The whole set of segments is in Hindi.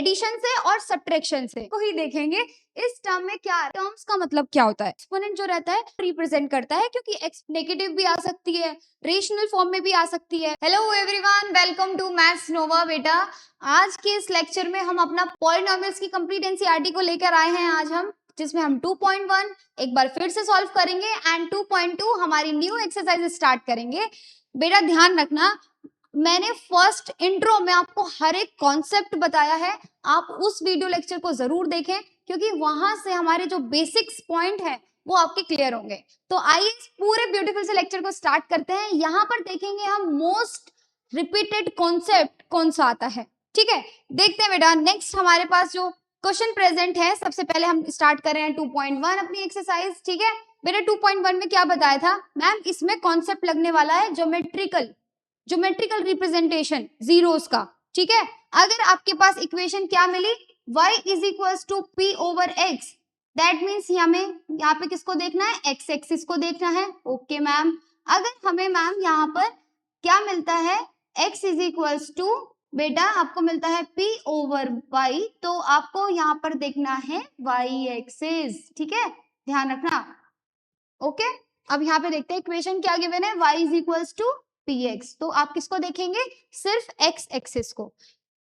एडिशन से और सब्ट्रैक्शन से को ही देखेंगे। इस टर्म में क्या टर्म्स का मतलब क्या होता है, एक्सपोनेंट जो रहता है रिप्रेजेंट करता है, क्योंकि एक्स नेगेटिव भी आ सकती है, रेशनल फॉर्म में भी आ सकती है। Hello everyone, welcome to Maths Nova. बेटा आज के इस लेक्चर में हम अपना पॉलिनोमियल्स की कंप्लीट एनसीईआरटी को लेकर आए हैं आज हम, जिसमें हम 2.1 एक बार फिर से सॉल्व करेंगे एंड 2.2 हमारी न्यू एक्सरसाइज स्टार्ट करेंगे। बेटा ध्यान रखना, मैंने फर्स्ट इंट्रो में आपको हर एक कॉन्सेप्ट बताया है, आप उस वीडियो लेक्चर को जरूर देखें, क्योंकि वहां से हमारे जो बेसिक्स पॉइंट है वो आपके क्लियर होंगे। तो आइए इस पूरे ब्यूटीफुल से लेक्चर को स्टार्ट करते हैं। यहाँ पर देखेंगे हम मोस्ट रिपीटेड कॉन्सेप्ट कौन सा आता है। ठीक है, देखते हैं बेटा। नेक्स्ट हमारे पास जो क्वेश्चन प्रेजेंट है, सबसे पहले हम स्टार्ट कर रहे हैं 2.1 अपनी एक्सरसाइज। ठीक है बेटा, 2.1 में क्या बताया था मैम, इसमें कॉन्सेप्ट लगने वाला है ज्योमेट्रिकल रिप्रेजेंटेशन जीरोस का। ठीक है, अगर आपके पास इक्वेशन क्या मिली, y is equals to p over x, that means हमें यहाँ पे किसको देखना है, x एक्सिस को देखना है। ओके मैम, अगर हमें मैम यहाँ पर क्या मिलता है, x इज इक्वल्स टू बेटा आपको मिलता है p ओवर y, तो आपको यहाँ पर देखना है y एक्सिस। ठीक है, ध्यान रखना। ओके, अब यहाँ पे देखते हैं इक्वेशन क्या गिवन है, y is equals to px, तो आप किसको देखेंगे, सिर्फ x एक्सिस को।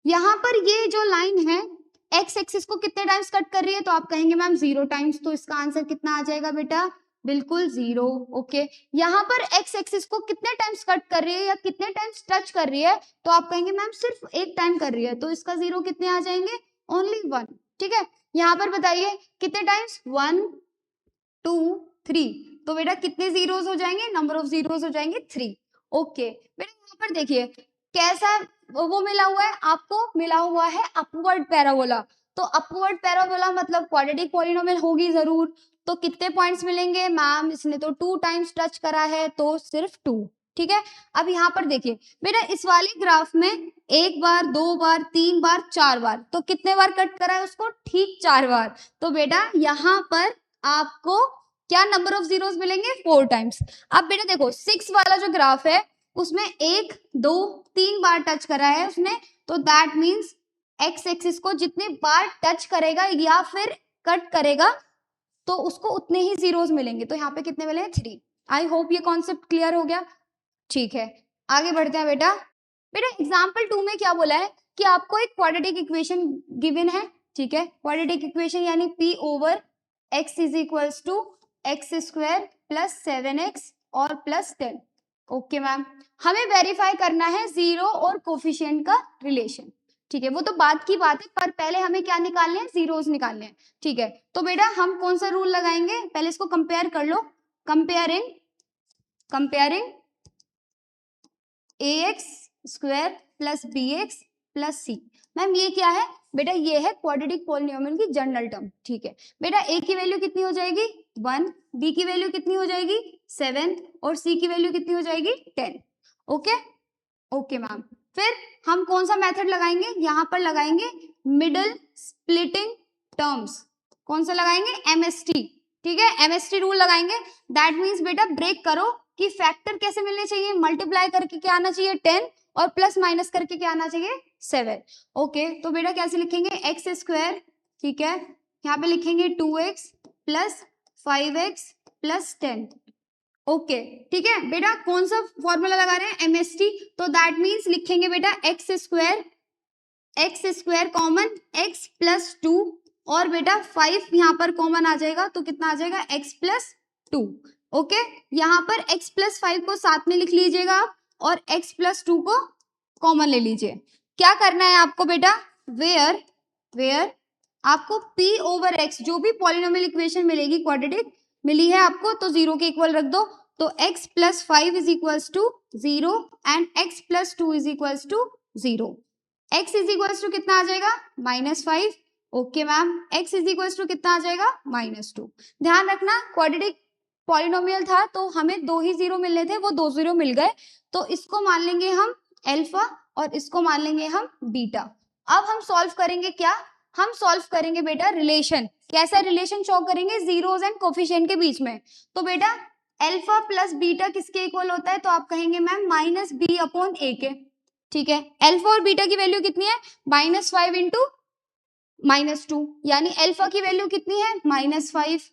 यहाँ पर ये जो लाइन है x एक्सिस को कितने टाइम्स कट कर रही है, तो आप कहेंगे मैम 0 टाइम्स, तो इसका आंसर कितना आ जाएगा बेटा, बिल्कुल 0। ओके, यहाँ पर x एक्सिस को कितने टाइम्स कट कर रही है या कितने टाइम्स टच कर रही है, तो आप कहेंगे मैम सिर्फ एक टाइम कर रही है, तो इसका 0 कितने आ जाएंगे, ओनली 1। ठीक है, यहाँ पर बताइए कितने टाइम्स, 1 2 3, तो बेटा कितने जीरोस हो जाएंगे, नंबर ऑफ जीरोस हो जाएंगे 3। ओके बेटा, यहाँ पर देखिए कैसा वो मिला हुआ है आपको, मिला हुआ है अपवर्ड पैराबोला। तो अपवर्ड पैराबोला मतलब क्वाड्रेटिक पॉलिनोमियल होगी जरूर। तो कितने पॉइंट्स मिलेंगे मैम, इसने तो 2 टाइम्स टच करा है, तो सिर्फ 2। ठीक है, अब यहाँ पर देखिए बेटा, इस वाले ग्राफ में एक बार, 2 बार, 3 बार, 4 बार, तो कितने बार कट करा है उसको, ठीक 4 बार। तो बेटा यहाँ पर आपको क्या नंबर ऑफ जीरोस मिलेंगे, 4 टाइम्स। अब बेटा देखो 6 वाला जो ग्राफ है उसमें 1 2 3 बार टच करा है उसने, तो दैट मींस एक्स एक्सिस को जितने बार टच करेगा या फिर कट करेगा तो उसको उतने ही जीरोस मिलेंगे। तो यहाँ पे कितने मिले, 3। आई होप ये कॉन्सेप्ट क्लियर हो गया। ठीक है, आगे बढ़ते हैं बेटा। बेटा एग्जाम्पल 2 में क्या बोला है कि आपको एक क्वाड्रेटिक इक्वेशन गिवन है। ठीक है, क्वाड्रेटिक इक्वेशन यानी p over x is equals to x square plus 7x और प्लस 10। ओके मैम, हमें वेरीफाई करना है जीरो और कोफिशिएंट का रिलेशन। ठीक है, वो तो बात की बात है, पर पहले हमें क्या निकालने हैं, जीरोस निकालने हैं। ठीक है, तो बेटा हम कौन सा रूल लगाएंगे, पहले इसको कंपेयर कर लो। Comparing ax square plus bx plus c। Ma'am ये क्या है बेटा, ये है क्वाड्रेटिक पॉलिनोमियल की जनरल टर्म। ठीक है बेटा, a की वैल्यू कितनी हो जाएगी, 1, b की वैल्यू कितनी हो जाएगी, 7, और c की वैल्यू कितनी हो जाएगी, 10। ओके ओके मैम, फिर हम कौन सा मेथड लगाएंगे, यहाँ पर लगाएंगे मिडल स्प्लिटिंग टर्म्स। कौन सा लगाएंगे, MST। ठीक है, MST रूल लगाएंगे। दैट मीन्स बेटा ब्रेक करो कि फैक्टर कैसे मिलने चाहिए, मल्टीप्लाई करके क्या आना चाहिए, 10, और प्लस माइनस करके क्या आना चाहिए, 7। ओके, तो बेटा कैसे लिखेंगे, एक्स स्क्वायर, ठीक है, यहाँ पे लिखेंगे 2x plus 5x plus 10। Okay ठीक है बेटा, कौन सा फॉर्मूला लगा रहे हैं, MST, तो दैट मीन्स लिखेंगे बेटा x square common x plus 2, और बेटा 5 यहाँ पर कॉमन आ जाएगा, तो कितना आ जाएगा, x प्लस 2। ओके, यहाँ पर x प्लस 5 को साथ में लिख लीजिएगा आप, और x प्लस 2 को कॉमन ले लीजिए। क्या करना है आपको बेटा, वेयर आपको p ओवर x जो भी पॉलिनोमियल इक्वेशन मिलेगी क्वाड्रेटिक मिली है आपको, तो 0 के इक्वल रख दो। तो x plus 5 is equals to 0 and x plus 2 is equals to 0। x is equals to कितना आ जाएगा, -5। Okay ma'am, x is equals to कितना आ जाएगा, -2। ध्यान रखना क्वाड्रेटिक पॉलिनोमियल था तो हमें 2 ही 0 मिलने थे, वो 2 0 मिल गए, तो इसको मान लेंगे हम अल्फा और इसको मान लेंगे हम बीटा। अब हम सॉल्व करेंगे क्या, हम सॉल्व करेंगे बेटा रिलेशन। कैसा रिलेशन शो करेंगे, जीरोस एंड कोफिशिएंट के बीच में। तो बेटा अल्फा प्लस बीटा किसके इक्वल होता है, तो आप कहेंगे मैम -b/a के। ठीक है, अल्फा और बीटा की वैल्यू कितनी है, -5 इंटू -2, यानी अल्फा की वैल्यू कितनी है -5,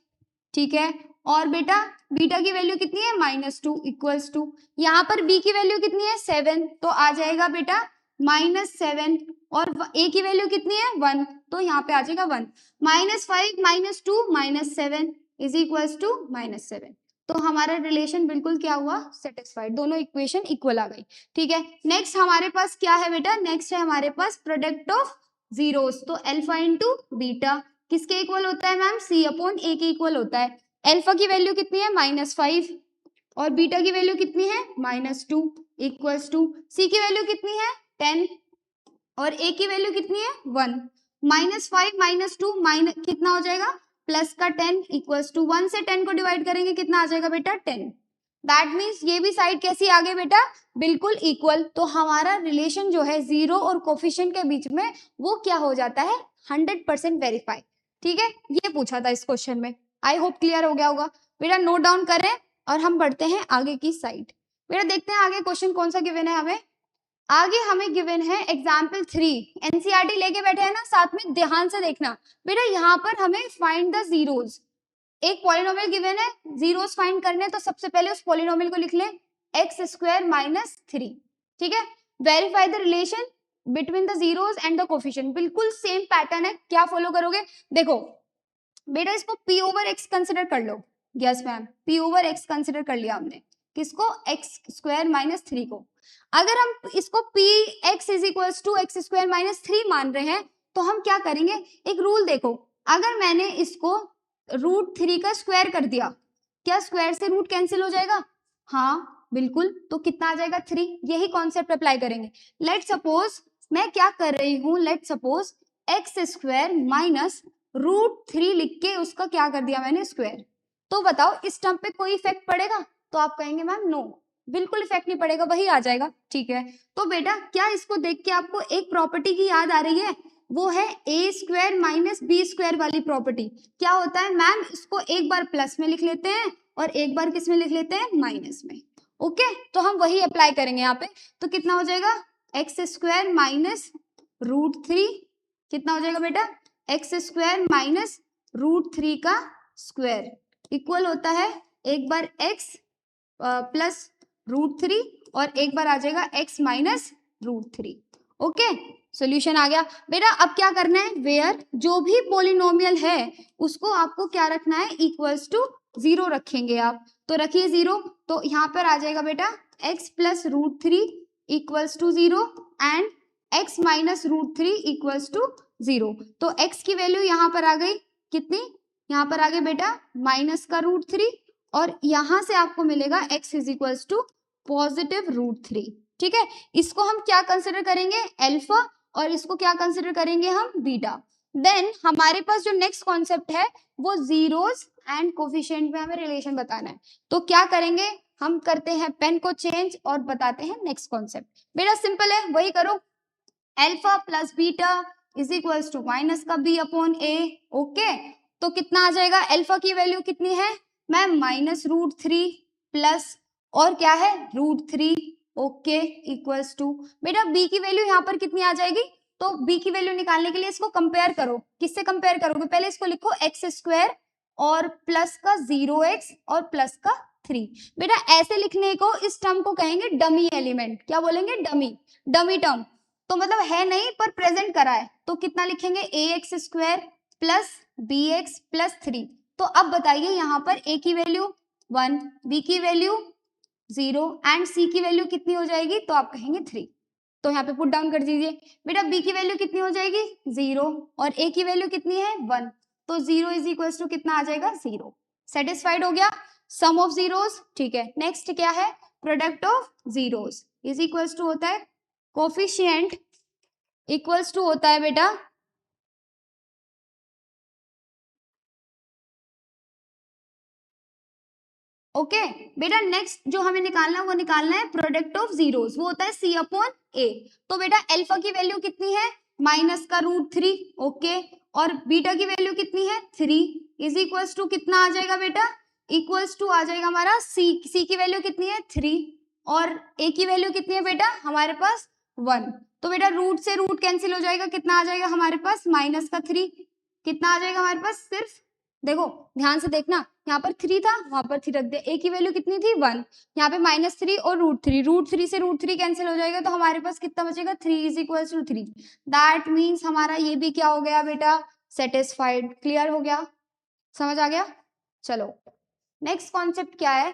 ठीक है। और बेटा बीटा की वैल्यू कितनी है -2 इक्वल्स टू, यहाँ पर बी की वैल्यू कितनी है 7, तो आ जाएगा बेटा -7, और ए की वैल्यू कितनी है 1, तो यहाँ पे आ जाएगा 1। -5 -2 -7 इज इक्वल्स टू -7, तो हमारा रिलेशन बिल्कुल क्या हुआ, सेटिस्फाइड, दोनों इक्वेशन इक्वल आ गई, ठीक है। नेक्स्ट हमारे पास क्या है बेटा, नेक्स्ट है हमारे पास प्रोडक्ट ऑफ जीरोस, तो अल्फा इंटू बीटा किसके इक्वल होता है मैम, सी अपॉन ए के इक्वल होता है। अल्फा की वैल्यू कितनी है -5 और बीटा की वैल्यू कितनी है -2 इक्वल्स टू, सी की वैल्यू कितनी है 10 और ए की वैल्यू कितनी है 1। -5 -2 माइनस कितना हो जाएगा, प्लस का 10 इक्वल्स टू 1 से 10 को डिवाइड करेंगे कितना आ जाएगा बेटा 10। दैट मीन्स ये भी साइड कैसी आ गई बेटा, बिल्कुल इक्वल। तो हमारा रिलेशन जो है जीरो और कोफिशिएंट के बीच में वो क्या हो जाता है 100% वेरीफाई, ठीक है। ये पूछा था इस क्वेश्चन में, आई होप क्लियर हो गया होगा बेटा। नोट डाउन करें और हम बढ़ते हैं आगे की साइड। बेटा देखते हैं आगे क्वेश्चन कौन सा गिवन है हमें। आगे हमें गिवन है एग्जाम्पल 3, एनसीईआरटी लेके बैठे हैं ना, साथ में ध्यान से देखना बेटा। यहाँ पर हमें फाइंड द जीरोस, एक पॉलिनोमियल गिवन है, जीरोस फाइंड करने, तो सबसे पहले उस पॉलिनोमियल को लिख ले x² - 3, ठीक है। Verify the relation between the zeros and the coefficient, बिल्कुल सेम पैटर्न है। क्या फॉलो करोगे, देखो बेटा इसको p ओवर x कंसिडर कर लो, yes ma'am p over x consider कर लिया हमने, किसको x² - 3 को। अगर हम इसको px is equals to x² - 3 मान रहे हैं, तो हम क्या करेंगे, एक रूल देखो, अगर मैंने इसको √3 का स्क्वायर कर दिया, क्या स्क्वायर से रूट कैंसिल हो जाएगा, हाँ बिल्कुल, तो कितना आ जाएगा 3। यही कॉन्सेप्ट अप्लाई करेंगे। लेट सपोज मैं क्या कर रही हूँ, लेट सपोज x² - √3 लिख के उसका क्या कर दिया मैंने स्क्वायर, तो बताओ इस टर्म पे कोई इफेक्ट पड़ेगा, तो आप कहेंगे मैम नो, बिल्कुल इफेक्ट नहीं पड़ेगा, वही आ जाएगा, ठीक है। तो बेटा क्या इसको देख के आपको एक प्रॉपर्टी की याद आ रही है, वो है a² - b² वाली प्रॉपर्टी। क्या होता है मैम, इसको एक बार प्लस में लिख लेते हैं और एक बार किस में लिख लेते हैं, माइनस में, ओके। तो हम वही अप्लाई करेंगे यहाँ पे, तो कितना हो जाएगा x² - √3, कितना हो जाएगा बेटा x² - √3 का स्क्वायर इक्वल होता है एक बार x प्लस √3 और एक बार आ जाएगा x माइनस √3, ओके। सोल्यूशन आ गया बेटा। अब क्या करना है, वेयर जो भी पॉलिनोमियल है उसको आपको क्या रखना है, इक्वल्स टू 0 रखेंगे आप, तो रखिए 0, तो यहाँ पर आ जाएगा बेटा x plus √3 equals to 0 and x minus √3 equals to 0। तो x की वैल्यू यहाँ पर आ गई कितनी, यहाँ पर आ गई बेटा माइनस का √3 और यहाँ से आपको मिलेगा x is equals to positive √3, ठीक है। इसको हम क्या कंसिडर करेंगे, अल्फा, और इसको क्या कंसिडर करेंगे हम, बीटा। देन हमारे पास जो नेक्स्ट कॉन्सेप्ट है वो जीरोस एंड कोफिशिएंट में हमें रिलेशन बताना है। तो क्या करेंगे, हम करते हैं पेन को चेंज और बताते हैं नेक्स्ट कॉन्सेप्ट। बेटा सिंपल है, वही करो, alpha plus beta is equals to minus का b अपॉन a, ओके। तो कितना आ जाएगा, अल्फा की वैल्यू कितनी है मैम -√3 प्लस और क्या है √3, ओके, इक्वल्स टू बेटा b की वैल्यू यहाँ पर कितनी आ जाएगी, तो b की वैल्यू निकालने के लिए इसको कंपेयर करो, किससे कंपेयर करोगे, पहले इसको लिखो x² और प्लस का 0x और प्लस का 3। बेटा ऐसे लिखने को इस टर्म को कहेंगे डमी एलिमेंट, क्या बोलेंगे, डमी टर्म, तो मतलब है नहीं पर प्रेजेंट करा है, तो कितना लिखेंगे ax² प्लस bx प्लस 3। तो अब बताइए यहाँ पर a की वैल्यू 1, b की वैल्यू 0 एंड c की वैल्यू कितनी हो जाएगी, तो आप कहेंगे 3। तो यहाँ पे पुट डाउन कर दीजिए बेटा, b की वैल्यू कितनी हो जाएगी 0 और a की वैल्यू कितनी है 1, तो 0 इज इक्वल्स टू कितना आ जाएगा 0। सेटिस्फाइड हो गया सम ऑफ जीरोस, ठीक है। नेक्स्ट क्या है, product of zeros is equals to होता है कोफिशिएंट इक्वल्स टू होता है बेटा ओके बेटा। नेक्स्ट जो हमें निकालना है वो निकालना है प्रोडक्ट ऑफ जीरोस, वो होता है c अपॉन a। तो बेटा अल्फा की वैल्यू कितनी है माइनस का √3, ओके, और बीटा की वैल्यू कितनी है 3 इज इक्वल्स टू कितना आ जाएगा बेटा, इक्वल्स टू आ जाएगा हमारा c की वैल्यू कितनी है 3 और a की वैल्यू कितनी है बेटा हमारे पास 1, तो बेटा रूट से रूट कैंसिल हो जाएगा, कितना आ जाएगा हमारे पास -3। कितना आ जाएगा हमारे पास, सिर्फ देखो ध्यान से देखना, यहाँ पर 3 था, वहां पर 3 रख दे, a की वैल्यू कितनी थी 1, यहाँ पे -3 और √3 से √3 कैंसिल हो जाएगा, तो हमारे पास कितना बचेगा 3 = 3। दैट मीन्स हमारा ये भी क्या हो गया बेटा, सेटिस्फाइड। क्लियर हो गया, समझ आ गया। चलो नेक्स्ट कॉन्सेप्ट क्या है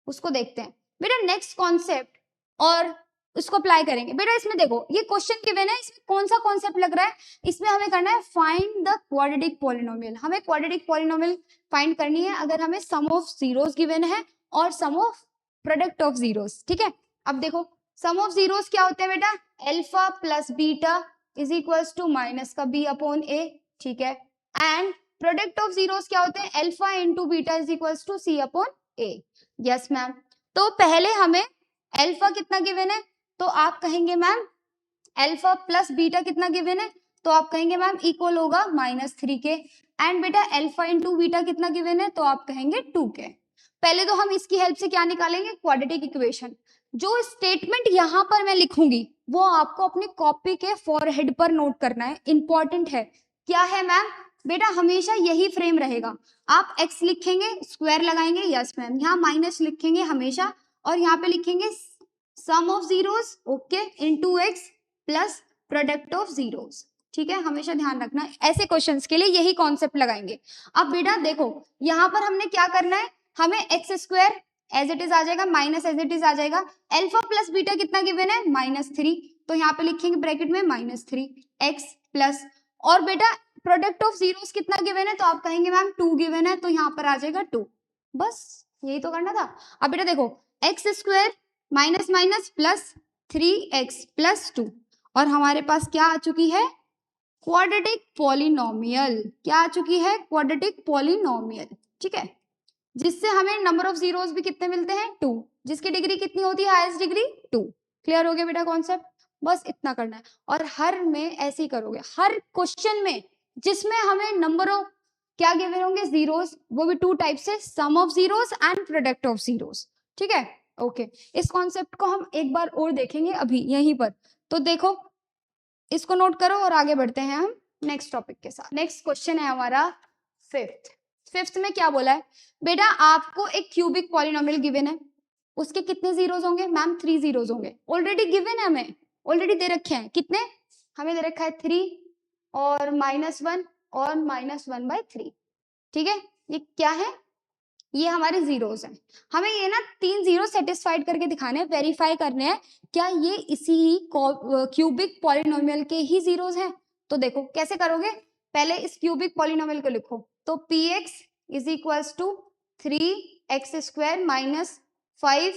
उसको देखते हैं बेटा। नेक्स्ट कॉन्सेप्ट और उसको अप्लाई करेंगे बेटा। इसमें देखो ये क्वेश्चन गिवन है, इसमें कौन सा कॉन्सेप्ट लग रहा है, इसमें हमें करना है फाइंड द क्वाड्रेटिक पॉलिनोमियल। हमें क्वाड्रेटिक पॉलिनोमियल फाइंड करनी है अगर हमें सम ऑफ जीरोस गिवन है और सम ऑफ प्रोडक्ट ऑफ जीरोस। ठीक है, अब देखो सम ऑफ जीरोस क्या होते हैं बेटा, alpha plus beta is equals to minus का b अपॉन a। ठीक है, एंड प्रोडक्ट ऑफ जीरोस क्या होते हैं, alpha into beta is equals to c upon a। Yes ma'am, तो पहले हमें अल्फा कितना गिवन है, तो आप कहेंगे मैम अल्फा प्लस बीटा कितना गिवन है, तो आप कहेंगे मैम इक्वल होगा -3 के। एंड बेटा अल्फा इंटू बीटा कितना गिवन है, तो आप कहेंगे 2 के। पहले तो हम इसकी हेल्प से क्या निकालेंगे, क्वाड्रेटिक इक्वेशन। जो स्टेटमेंट यहाँ पर मैं लिखूंगी वो आपको अपनी कॉपी के फॉरहेड पर नोट करना है, इंपॉर्टेंट है। क्या है मैम बेटा, हमेशा यही फ्रेम रहेगा। आप x लिखेंगे, स्क्वायर लगाएंगे, यस मैम, यहाँ माइनस लिखेंगे हमेशा, और यहाँ पे लिखेंगे sum of zeros, okay, into x plus product of zeros. ठीक है, हमेशा ध्यान रखना, ऐसे क्वेश्चंस के लिए यही कॉन्सेप्ट लगाएंगे। अब बेटा देखो यहाँ पर हमने क्या करना है, हमें x² एज इट इज आ जाएगा, माइनस एज इट इज आ जाएगा, अल्फा प्लस बीटा कितना गिवन है -3, तो यहाँ पे लिखेंगे ब्रैकेट में -3 x प्लस, और बेटा प्रोडक्ट ऑफ जीरोस कितना गिवन है, तो आप कहेंगे मैम 2 गिवन है, तो यहाँ पर आ जाएगा 2। बस यही तो करना था। अब बेटा देखो x² minus minus plus 3x plus 2, और हमारे पास क्या आ चुकी है, क्वाड्रेटिक पॉलिनोमियल। क्या आ चुकी है, क्वाड्रेटिक पॉलिनोमियल। ठीक है, जिससे हमें नंबर ऑफ जीरोस भी कितने मिलते हैं 2, जिसकी डिग्री कितनी होती है, हाईएस्ट डिग्री 2। क्लियर हो गया बेटा कॉन्सेप्ट, बस इतना करना है। और हर में ऐसे ही करोगे, हर क्वेश्चन में जिसमें हमें नंबर ऑफ क्या गिवन होंगे, जीरोस, वो भी 2 टाइप से, sum of zeros and product of zeros. ठीक है, ओके। इस कॉन्सेप्ट को हम एक बार और देखेंगे अभी यहीं पर, तो देखो इसको नोट करो और आगे बढ़ते हैं हम नेक्स्ट टॉपिक के साथ। नेक्स्ट क्वेश्चन है हमारा फिफ्थ में क्या बोला है बेटा, आपको एक क्यूबिक पॉलिनोमियल गिवन है, उसके कितने जीरोस होंगे मैम, 3 जीरोस होंगे। ऑलरेडी गिवन है, हमें ऑलरेडी दे रखे हैं, कितने हमें दे रखा है 3 और -1 और -1/3। ठीक है, ये क्या है, ये हमारे जीरोस हैं। हमें ये ना 3 जीरो सेटिस्फाइड करके दिखाने हैं, वेरीफाई करने हैं क्या ये इसी क्यूबिक पॉलिनोमियल के ही जीरोस हैं। तो देखो कैसे करोगे, पहले इस क्यूबिक पॉलिनोमियल को लिखो, तो px is equals to 3x² minus 5,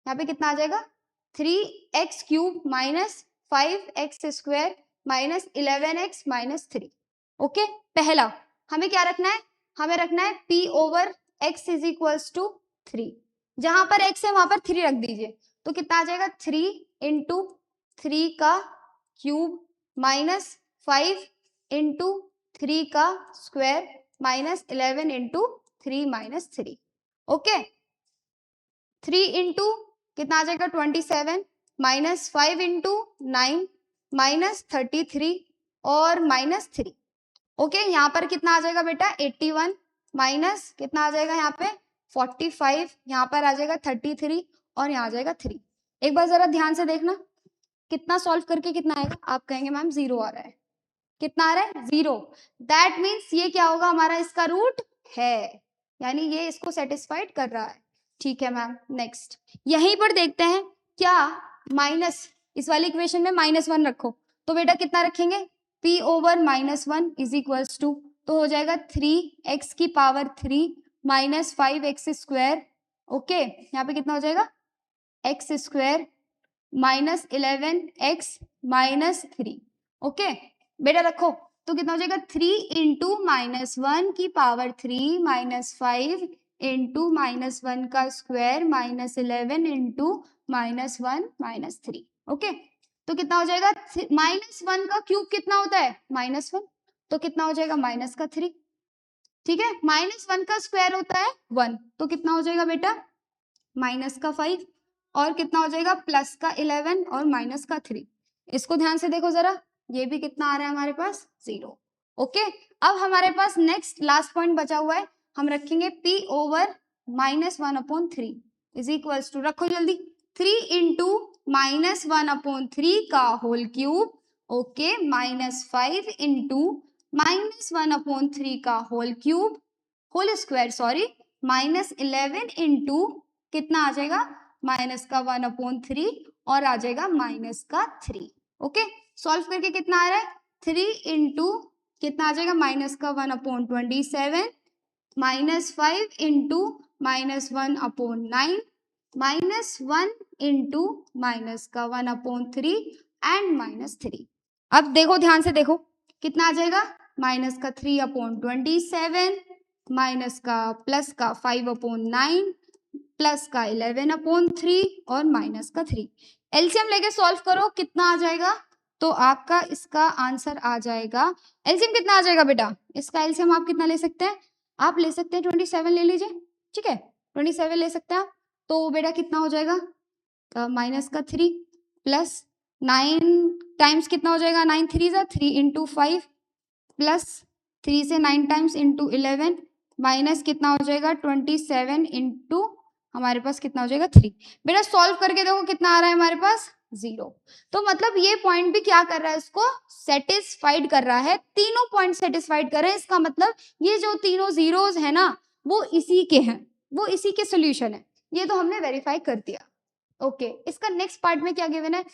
यहाँ पे कितना आ जाएगा 3x³ minus 5x² minus 11x minus 3। Okay, पहला हमें क्या रखना है, हमें रखना है p over x is equals to 3, जहां पर x है वहां पर 3 रख दीजिए, तो कितना आ जाएगा 3 इंटू 3 का क्यूब माइनस 5 इंटू 3 का square minus 11 into 3 minus 3। Okay, 3 into कितना आ जाएगा 27 माइनस 5 इंटू 9 माइनस 33 और माइनस 3। ओके, यहाँ पर कितना आ जाएगा बेटा 81 माइनस कितना आ जाएगा यहाँ पे 45, यहाँ पर आ जाएगा 33 और यहाँ आ जाएगा 3। एक बार जरा ध्यान से देखना कितना सॉल्व करके कितना आएगा, आप कहेंगे मैम 0 आ रहा है। कितना आ रहा है 0, दैट मीन्स ये क्या होगा हमारा, इसका रूट है, यानी ये इसको सेटिस्फाइड कर रहा है। ठीक है मैम, नेक्स्ट यहीं पर देखते हैं क्या माइनस, इस वाली इक्वेशन में -1 रखो, तो बेटा कितना रखेंगे p over -1 is equals to, तो हो जाएगा 3x की पावर 3 माइनस 5x²। ओके, यहाँ पे कितना हो जाएगा x² minus 11x minus 3। Okay बेटा रखो, तो कितना हो जाएगा 3 इंटू -1 की पावर 3 माइनस 5 इंटू -1 का square minus 11 into -1 minus 3। Okay, तो कितना हो जाएगा -1 का क्यूब कितना होता है -1, तो कितना हो जाएगा -3। ठीक है, -1 का स्क्वायर होता है 1, तो कितना हो जाएगा बेटा -5 और कितना हो जाएगा +11 और -3। इसको ध्यान से देखो जरा, ये भी कितना आ रहा है हमारे पास 0। ओके, अब हमारे पास नेक्स्ट लास्ट पॉइंट बचा हुआ है, हम रखेंगे p over -1/3 is equals to, रखो जल्दी, 3 इंटू -1/3 का होल क्यूब, ओके, -5 इंटू -1/3 का whole cube, whole square sorry, -11 into कितना आ जाएगा, -1/3 और आ जाएगा -3। ओके, सॉल्व करके कितना आ रहा है, 3 इंटू कितना आ जाएगा, -1/27, -5 इंटू -1/9, -1 इंटू -1/3 एंड -3। अब देखो ध्यान से देखो, कितना आ जाएगा, -3/27, +5/9, +11/3 और -3। एलसीएम लेके सॉल्व करो, कितना आ जाएगा, तो आपका इसका आंसर आ जाएगा, एलसीएम कितना आ जाएगा बेटा, इसका एलसीएम आप कितना ले सकते हैं, आप ले सकते हैं 27 ले लीजिए, ठीक है, 27 ले सकते हैं आप, तो बेटा कितना हो जाएगा, -3 प्लस 9 टाइम्स कितना हो जाएगा, 9 3 जा 3 इंटू 5 प्लस 3 से 9 टाइम्स इंटू 11 माइनस कितना हो जाएगा 27 इंटू हमारे पास कितना हो जाएगा 3। बेटा सॉल्व करके देखो कितना आ रहा है हमारे पास 0। तो मतलब ये पॉइंट भी क्या कर रहा है, इसको सेटिस्फाइड कर रहा है, तीनों पॉइंट सेटिस्फाइड कर रहे हैं। इसका मतलब ये जो तीनों जीरोज है ना वो इसी के हैं, वो इसी के सोल्यूशन है, ये तो हमने वेरीफाई कर दिया। ओके, इसका नेक्स्ट पार्ट में क्या गिवन है,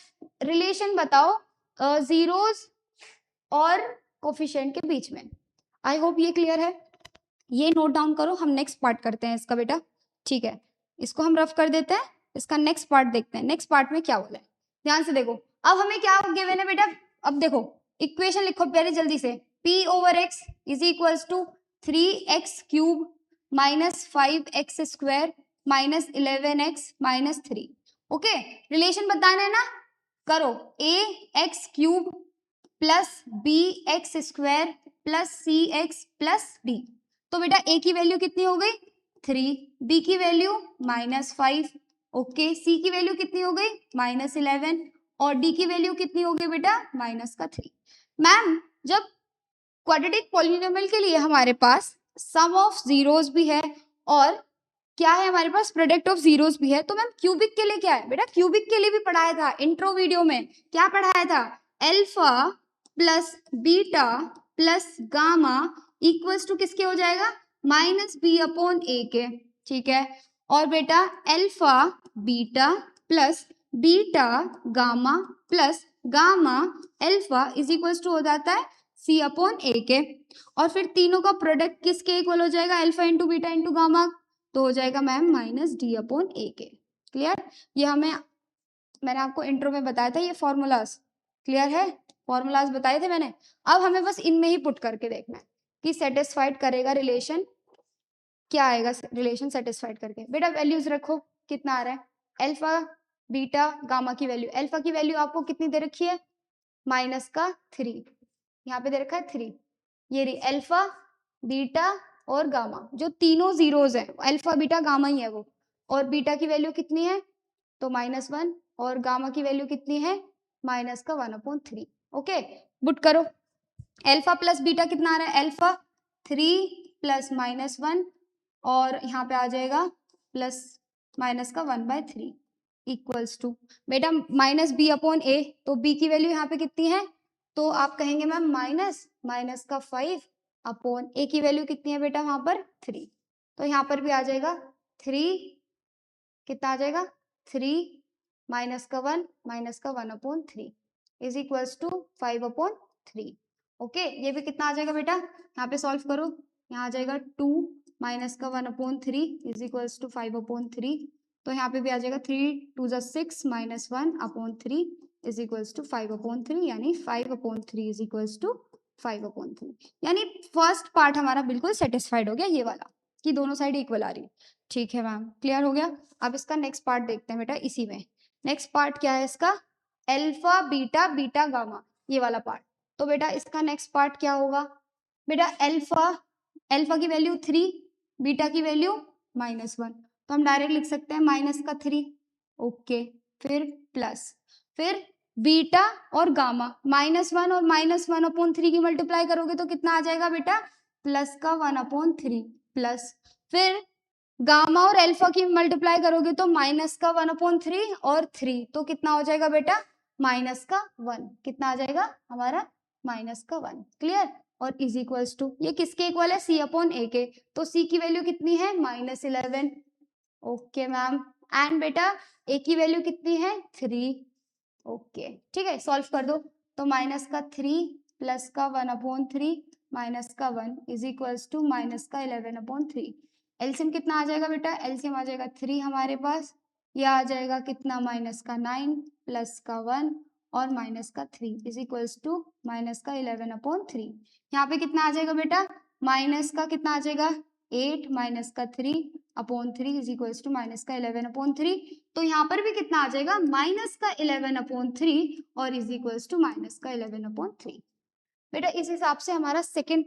रिलेशन बताओ जीरोज और कोफिशिएंट के बीच में। आई होप ये क्लियर है, ये नोट डाउन करो, हम नेक्स्ट पार्ट करते हैं इसका बेटा, ठीक है, इसको हम रफ कर देते हैं, इसका नेक्स्ट पार्ट देखते हैं, नेक्स्ट पार्ट में क्या बोला है, ध्यान से देखो। अब हमें क्या गिवन है बेटा, अब देखो इक्वेशन लिखो पहले जल्दी से, p over x is equals to 3x³ -5x² -11x -3। Relation बताना है ना, करो ax³ plus bx² plus cx plus d। तो बेटा a की वैल्यू कितनी हो गई 3, b की वैल्यू -5, ओके, c की वैल्यू कितनी हो गई -11 और d की वैल्यू कितनी हो गई बेटा -3। मैम जब क्वाड्रेटिक पॉलिनोमियल के लिए हमारे पास सम ऑफ जीरोस भी है और क्या है हमारे पास प्रोडक्ट ऑफ जीरोस भी है, तो मैम क्यूबिक के लिए क्या है बेटा, क्यूबिक के लिए भी पढ़ाया था इंट्रो वीडियो में, क्या पढ़ाया था, alpha plus beta plus gamma equals to किसके हो जाएगा -b/a के, ठीक है, और बेटा alpha beta plus beta gamma plus gamma alpha is equals to हो जाता है c/a के, और फिर तीनों का प्रोडक्ट किसके इक्वल हो जाएगा, alpha into beta into gamma, तो हो जाएगा मैम -d/a के। क्लियर, ये मैंने आपको इंट्रो में बताया था ये फॉर्मूलाज, क्लियर है, फॉर्मूलाज बताए थे मैंने। अब हमें बस इनमें ही पुट करके देखना है कि सेटिस्फाइड करेगा रिलेशन, क्या आएगा रिलेशन सेटिस्फाइड करके। बेटा वैल्यूज रखो, कितना आ रहा है, अल्फा बीटा गामा की वैल्यू, अल्फा की वैल्यू आपको कितनी दे रखी है -3, यहाँ पे दे रखा है 3, ये रही अल्फा बीटा और गामा, जो तीनों जीरोज है अल्फा बीटा गामा ही है वो, और बीटा की वैल्यू कितनी है तो -1 और गामा की वैल्यू कितनी है -1/3। ओके, पुट करो, अल्फा प्लस बीटा कितना आ रहा है, अल्फा 3 प्लस -1 और यहाँ पे आ जाएगा प्लस -1/3 इक्वल्स टू बेटा -b/a, तो b की वैल्यू यहाँ पे कितनी है, तो आप कहेंगे मैम -5 a की वैल्यू कितनी है बेटा वहां पर 3, तो यहाँ पर भी आ जाएगा 3, कितना आ जाएगा 3 -1 -1/3 इज इक्वल्स टू 5/3। ओके, ये भी कितना आ जाएगा बेटा, यहाँ पे सॉल्व करो, यहाँ आ जाएगा 2 -1/3 इज इक्वल्स टू 5/3, तो यहाँ पे भी आ जाएगा 3 2 6 -1/3 इज इक्वल्स टू 5/3, यानी 5/3 इज इक्वल्स टू 5/3, यानी फर्स्ट पार्ट हमारा बिल्कुल सेटिस्फाइड हो गया, ये वाला कि दोनों साइड इक्वल आ रही है। ठीक है मैम, क्लियर हो गया। अब इसका नेक्स्ट पार्ट देखते हैं बेटा, इसी में नेक्स्ट पार्ट क्या है इसका, अल्फा बीटा बीटा गामा, ये वाला पार्ट। तो बेटा इसका नेक्स्ट पार्ट क्या होगा बेटा, अल्फा की वैल्यू 3, बीटा की वैल्यू -1, तो हम डायरेक्ट लिख सकते हैं -3, ओके, फिर प्लस, फिर बीटा और गामा, -1 और -1/3 की मल्टीप्लाई करोगे तो कितना आ जाएगा बेटा, प्लस का 1/3 प्लस, फिर गामा और अल्फा की मल्टीप्लाई करोगे तो माइनस का 1/3 और 3, तो कितना हो जाएगा बेटा, माइनस का 1, कितना आ जाएगा हमारा, माइनस का 1। क्लियर, और इज इक्वल्स टू, ये किसके इक्वल है, C/A के, तो C की वैल्यू कितनी है, -11। ओके मैम, एंड बेटा A की वैल्यू कितनी है, 3। ओके ठीक है, सॉल्व कर दो, तो माइनस का 3 प्लस का 1/3 माइनस का 1 इज इक्वल्स टू माइनस का 11/3। एलसीएम कितना आ जाएगा बेटा, एलसीएम आ जाएगा 3 हमारे पास, यह आ जाएगा कितना, माइनस का 9 प्लस का 1 और माइनस का 3 इज इक्वल्स टू माइनस का 11/3। यहाँ पे कितना आ जाएगा बेटा, माइनस का कितना आ जाएगा, 8 माइनस का 3/3 इज इक्वल्स टू माइनस का 11/3। तो यहाँ पर भी कितना आ जाएगा, माइनस का 11/3 और इज इक्वल्स टू माइनस का 11/3। बेटा इस हिसाब से हमारा सेकेंड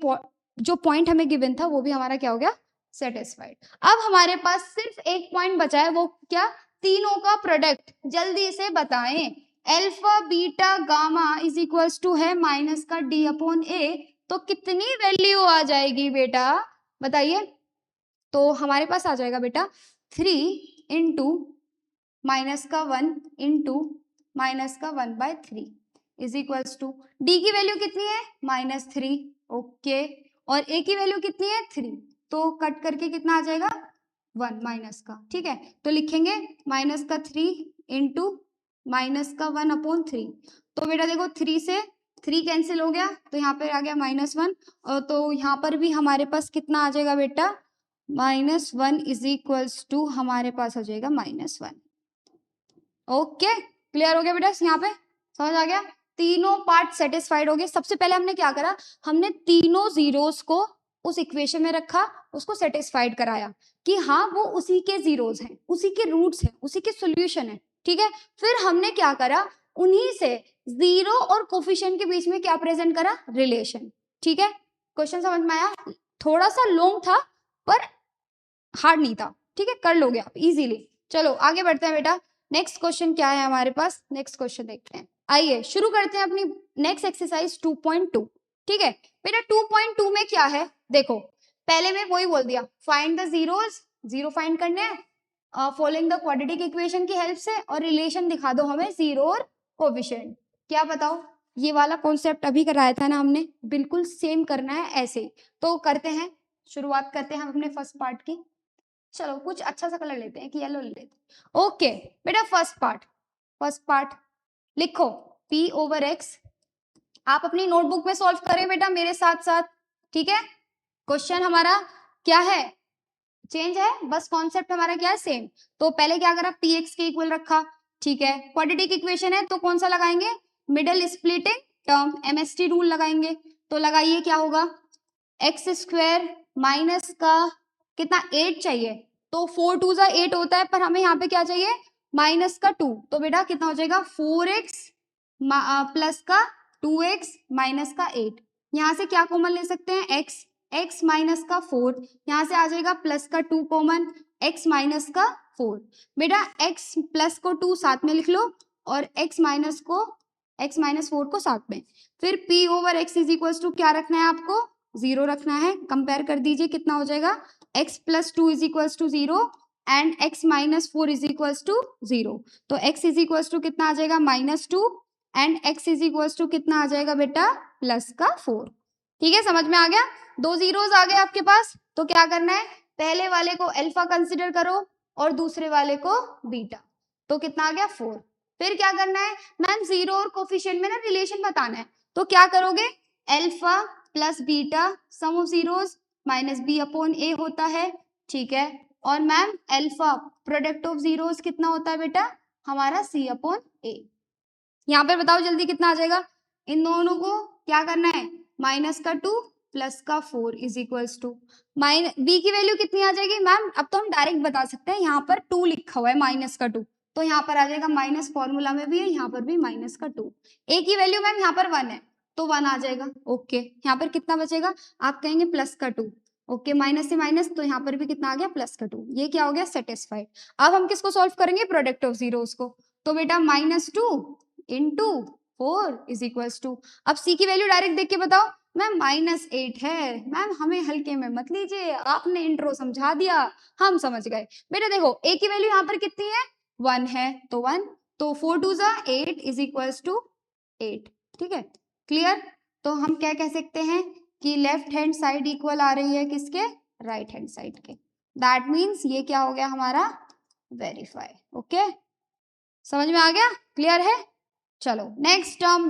जो पॉइंट हमें गिवन था वो भी हमारा क्या हो गया, सेटिस्फाइड। अब हमारे पास सिर्फ एक पॉइंट बचा है, वो क्या, तीनों का प्रोडक्ट जल्दी से बताएं। Alpha beta gamma is equals to है माइनस का D/A, तो कितनी वैल्यू आ जाएगी बेटा, बताइए। तो हमारे पास आ जाएगा बेटा 3 इंटू माइनस का 1 इंटू माइनस का 1/3 इज इक्वल्स टू, डी की वैल्यू कितनी है, -3। ओके, और ए की वैल्यू कितनी है, 3, तो कट करके कितना आ जाएगा, 1 माइनस का, ठीक है। तो लिखेंगे माइनस का 3 इंटू माइनस का 1/3। तो बेटा देखो 3 से 3 कैंसिल हो गया, तो यहाँ पे आ गया -1, और तो यहाँ पर भी हमारे पास कितना आ जाएगा बेटा, -1 इज इक्वल्स टू हमारे पास आ जाएगा -1। ओके, क्लियर हो गया बेटा, यहाँ पे समझ आ गया, तीनों पार्ट सेटिस्फाइड हो गए। सबसे पहले हमने क्या करा, हमने तीनों जीरोस को उस इक्वेशन में रखा, उसको सेटिस्फाइड कराया कि हाँ वो उसी के जीरोस हैं, उसी के रूट्स हैं, उसी के सॉल्यूशन है, ठीक है। फिर हमने क्या करा, उन्हीं से जीरो और कोफिशिएंट के बीच में क्या प्रेजेंट करा, रिलेशन, ठीक है। क्वेश्चन समझ में आया, थोड़ा सा लॉन्ग था पर हार्ड नहीं था, ठीक है, कर लोगे आप इजीली। चलो आगे बढ़ते हैं बेटा, नेक्स्ट क्वेश्चन क्या है हमारे पास, नेक्स्ट क्वेश्चन देखते हैं। आइए शुरू करते हैं अपनी नेक्स्ट एक्सरसाइज 2.2, ठीक है। बेटा 2.2 में क्या है, देखो पहले मैं वही बोल दिया, find the zeros, zero find करने हैं फॉलोइंग द क्वाड्रेटिक इक्वेशन की हेल्प से, और रिलेशन दिखा दो हमें जीरो और कोफिशिएंट। क्या बताओ, ये वाला कॉन्सेप्ट अभी कराया था ना हमने, बिल्कुल सेम करना है ऐसे ही। तो करते हैं, शुरुआत करते हैं हम अपने फर्स्ट पार्ट की। चलो कुछ अच्छा सा कलर लेते हैं कि येलो ले लेते हैं। ओके बेटा फर्स्ट पार्ट लिखो P/X। आप अपनी नोटबुक में सॉल्व करें बेटा मेरे साथ साथ, ठीक है। क्वेश्चन हमारा क्या है, चेंज है, बस कॉन्सेप्ट हमारा क्या है, सेम। तो पहले क्या करा, Px के इक्वल रखा, ठीक है। क्वाड्रेटिक इक्वेशन है तो कौन सा लगाएंगे, middle splitting term, MST rule लगाएंगे। तो लगाइए, क्या होगा, x² माइनस का कितना 8 चाहिए, तो 4 2 जा 8 होता है, पर हमें यहाँ पे क्या चाहिए, माइनस का 2, तो बेटा कितना हो जाएगा 4x प्लस का 2x माइनस का 8। यहाँ से क्या कॉमन ले सकते हैं, x माइनस का 4, यहाँ से आ जाएगा प्लस का 2 कॉमन, x माइनस का 4। बेटा x प्लस को 2 साथ में लिख लो, और x माइनस 4 को साथ में। फिर P/X इज इक्वल्स टू क्या रखना है आपको, 0 रखना है। कंपेयर कर दीजिए, कितना हो जाएगा, x plus 2 is equals to 0 and x minus 4 is equals to 0। तो x इज इक्वल्स टू कितना आ जाएगा, -2 and x is equals to कितना आ जाएगा बेटा, प्लस का 4। ठीक है, समझ में आ गया, दो जीरोस आ गए आपके पास। तो क्या करना है, पहले वाले को अल्फा कंसिडर करो और दूसरे वाले को बीटा, तो कितना आ गया 4। फिर क्या करना है मैम, जीरो और कोफिशिएंट में ना रिलेशन बताना है, तो क्या करोगे, alpha plus beta sum of zeros minus B/A होता है, ठीक है। और ma'am alpha product of zeros कितना होता है बेटा, हमारा C/A। यहाँ पर बताओ जल्दी कितना आ जाएगा, इन दोनों को क्या करना है, माइनस का 2 प्लस का 4 इज इक्वल्स टू बी की वैल्यू कितनी आ जाएगी मैम, अब तो हम डायरेक्ट बता सकते हैं, यहाँ पर 2 लिखा हुआ है माइनस का 2, तो यहाँ पर आ जाएगा माइनस, फॉर्मूला में भी है, यहाँ पर भी माइनस का 2। ए की वैल्यू मैम यहाँ पर 1 है, तो 1 आ जाएगा। ओके, यहाँ पर कितना बचेगा, आप कहेंगे प्लस का 2। ओके, माइनस से माइनस, तो यहाँ पर भी कितना आ गया, प्लस का 2। ये क्या हो गया, सेटिस्फाइड। अब हम किसको सॉल्व करेंगे, प्रोडक्ट ऑफ जीरोस को। तो बेटा -2 इंटू 4 इज इक्वल्स टू, अब सी की वैल्यू डायरेक्ट देख के बताओ मैम -8 है। मैम हमें हल्के में मत लीजिए, आपने इंट्रो समझा दिया, हम समझ गए। बेटा देखो ए की वैल्यू यहाँ पर कितनी है 1 है, तो 1, तो 4 2 जा 8 इज इक्वल्स टू 8। ठीक है, क्लियर। तो हम क्या कह सकते हैं कि लेफ्ट हैंड साइड इक्वल आ रही है किसके, राइट हैंड साइड के। दैट मीन्स ये क्या हो गया हमारा वेरीफाई। ओके, समझ में आ गया, क्लियर है। चलो नेक्स्ट टर्म